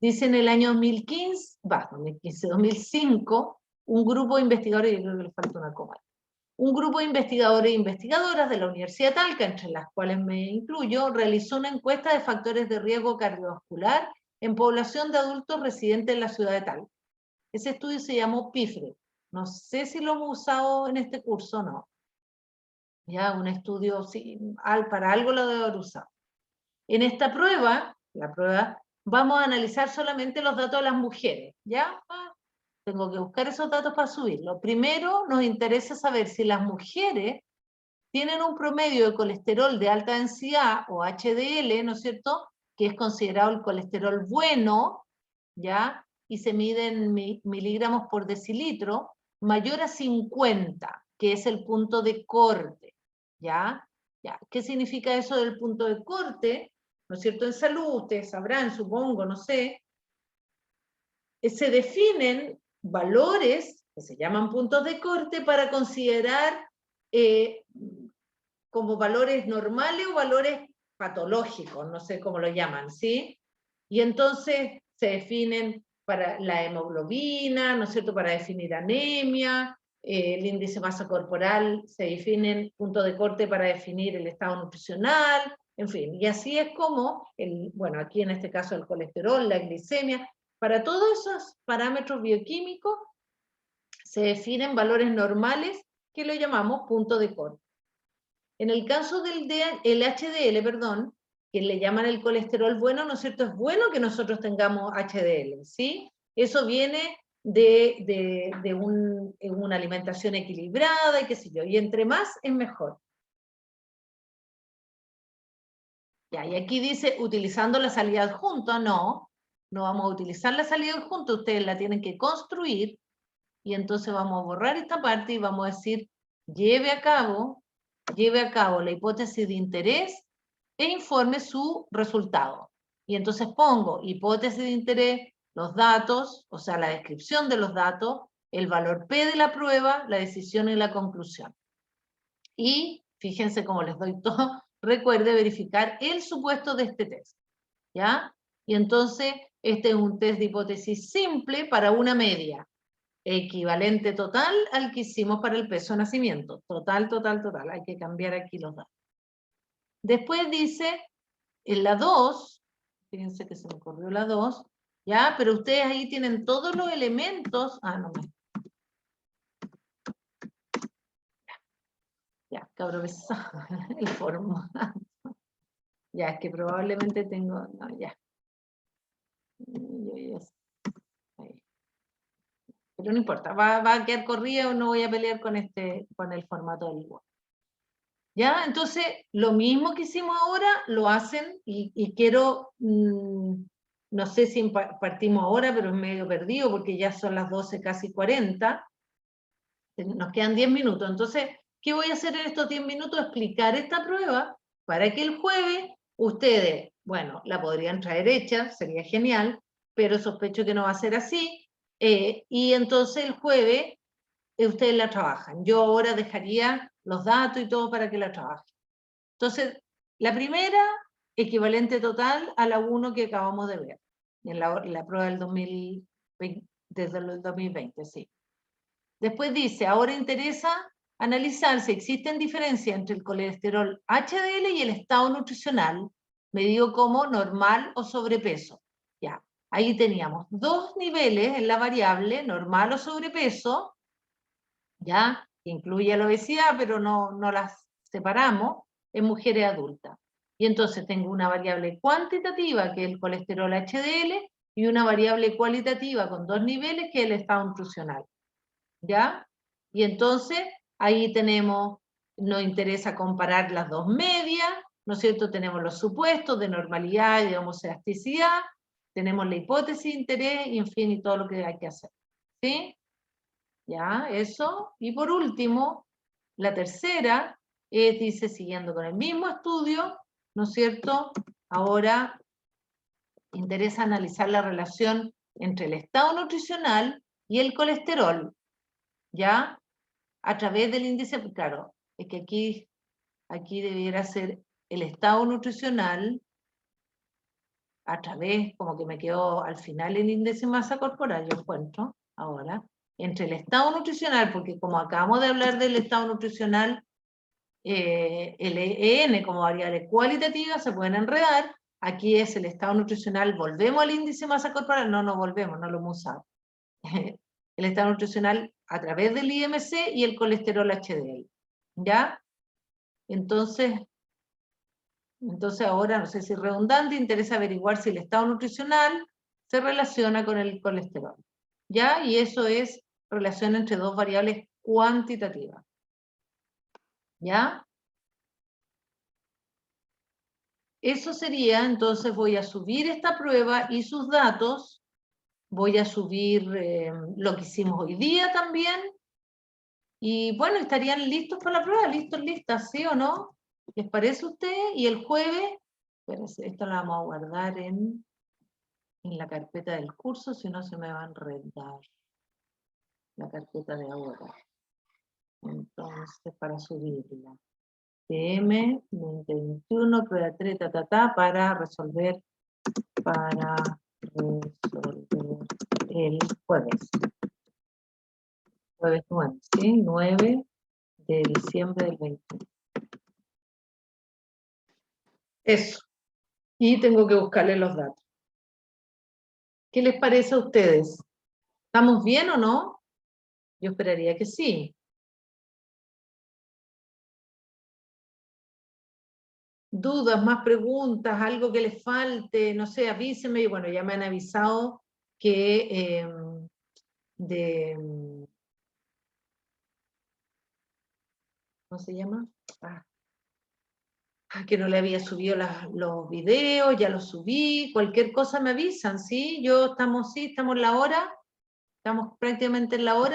Dice en el año 2015, 2005, un grupo de investigadores, yo creo que le falta una coma. Un grupo de investigadores e investigadoras de la Universidad de Talca, entre las cuales me incluyo, realizó una encuesta de factores de riesgo cardiovascular en población de adultos residentes en la ciudad de Talca. Ese estudio se llamó PIFRE. No sé si lo hemos usado en este curso o no. Ya, un estudio, sí, para algo lo debo haber usado. En esta prueba, vamos a analizar solamente los datos de las mujeres, ¿ya? Tengo que buscar esos datos para subirlo. Primero, nos interesa saber si las mujeres tienen un promedio de colesterol de alta densidad, o HDL, ¿no es cierto?, que es considerado el colesterol bueno, ¿ya? Y se mide en miligramos por decilitro, mayor a 50, que es el punto de corte, ¿ya? ¿Ya? ¿Qué significa eso del punto de corte? ¿No es cierto? En salud, ustedes sabrán, supongo, no sé, se definen valores que se llaman puntos de corte para considerar como valores normales o valores patológicos, no sé cómo lo llaman, ¿sí? Y entonces se definen para la hemoglobina, ¿no es cierto?, para definir anemia, el índice de masa corporal, se definen puntos de corte para definir el estado nutricional, en fin, y así es como, bueno, aquí en este caso el colesterol, la glicemia, para todos esos parámetros bioquímicos se definen valores normales que lo llamamos punto de corte. En el caso del HDL, perdón, que le llaman el colesterol bueno, ¿no es cierto? Es bueno que nosotros tengamos HDL, ¿sí? Eso viene de una alimentación equilibrada y qué sé yo, y entre más es mejor. Ya, y aquí dice, utilizando la salida adjunta, no vamos a utilizar la salida adjunta, ustedes la tienen que construir, y entonces vamos a borrar esta parte y vamos a decir, lleve a cabo la hipótesis de interés e informe su resultado. Y entonces pongo hipótesis de interés, los datos, o sea, la descripción de los datos, el valor P de la prueba, la decisión y la conclusión. Y fíjense cómo les doy recuerde verificar el supuesto de este test, ¿ya? Y entonces, este es un test de hipótesis simple para una media, equivalente total al que hicimos para el peso de nacimiento. Total, total, total. Hay que cambiar aquí los datos. Después dice, en la 2, fíjense que se me ocurrió la 2, ¿ya? Pero ustedes ahí tienen todos los elementos. No me... Ya, cabrón, el formato. Ya, es que probablemente tengo... No, ya. Pero no importa, va a quedar corrido, no voy a pelear con el formato del Word. ¿Ya? Entonces, lo mismo que hicimos ahora, lo hacen, y quiero, no sé si partimos ahora, pero es medio perdido, porque ya son las 12, casi 40, nos quedan 10 minutos, entonces, ¿qué voy a hacer en estos 10 minutos? Explicar esta prueba, para que el jueves, ustedes, bueno, la podrían traer hecha, sería genial, pero sospecho que no va a ser así, y entonces el jueves, ustedes la trabajan. Yo ahora dejaría los datos y todo para que la trabajen. Entonces, la primera, equivalente total a la 1 que acabamos de ver, en la prueba del 2020, desde el 2020, sí. Después dice, ahora interesa analizar si existen diferencias entre el colesterol HDL y el estado nutricional, medido como normal o sobrepeso. Ya, ahí teníamos dos niveles en la variable, normal o sobrepeso, ya, incluye la obesidad, pero no las separamos, en mujeres adultas. Y entonces tengo una variable cuantitativa, que es el colesterol HDL, y una variable cualitativa con dos niveles, que es el estado nutricional. ¿Ya? Y entonces ahí tenemos, nos interesa comparar las dos medias, ¿no es cierto? Tenemos los supuestos de normalidad y de homoelasticidad, tenemos la hipótesis de interés, y en fin, y todo lo que hay que hacer. ¿Sí? Ya, eso. Y por último, la tercera dice, siguiendo con el mismo estudio, ¿no es cierto? Ahora interesa analizar la relación entre el estado nutricional y el colesterol, ¿ya? A través del índice, claro, es que aquí debiera ser el estado nutricional a través, como que me quedó al final el índice de masa corporal, yo encuentro ahora, entre el estado nutricional, porque como acabamos de hablar del estado nutricional, el EN como variable cualitativa se pueden enredar, aquí es el estado nutricional, volvemos al índice de masa corporal, no volvemos, no lo hemos usado. El estado nutricional a través del IMC y el colesterol HDL, ¿ya? Entonces ahora, no sé si es redundante, interesa averiguar si el estado nutricional se relaciona con el colesterol, ¿ya? Y eso es relación entre dos variables cuantitativas, ¿ya? Eso sería, entonces voy a subir esta prueba y sus datos, voy a subir lo que hicimos hoy día también, y bueno, estarían listos para la prueba, listas, ¿sí o no? ¿Les parece a usted? Y el jueves, espérense, esto lo vamos a guardar en la carpeta del curso, si no se me va a enredar la carpeta de ahora. Entonces, para subirla. TM 2021, prueba 3, para resolver el jueves. Jueves 9, ¿sí? 9 de diciembre del 20. Eso. Y tengo que buscarle los datos. ¿Qué les parece a ustedes? ¿Estamos bien o no? Yo esperaría que sí. Dudas, más preguntas, algo que les falte, no sé, avísenme. Y bueno, ya me han avisado que ¿cómo se llama? Que no le había subido los videos, ya los subí, cualquier cosa me avisan, ¿sí? Estamos en la hora, estamos prácticamente en la hora.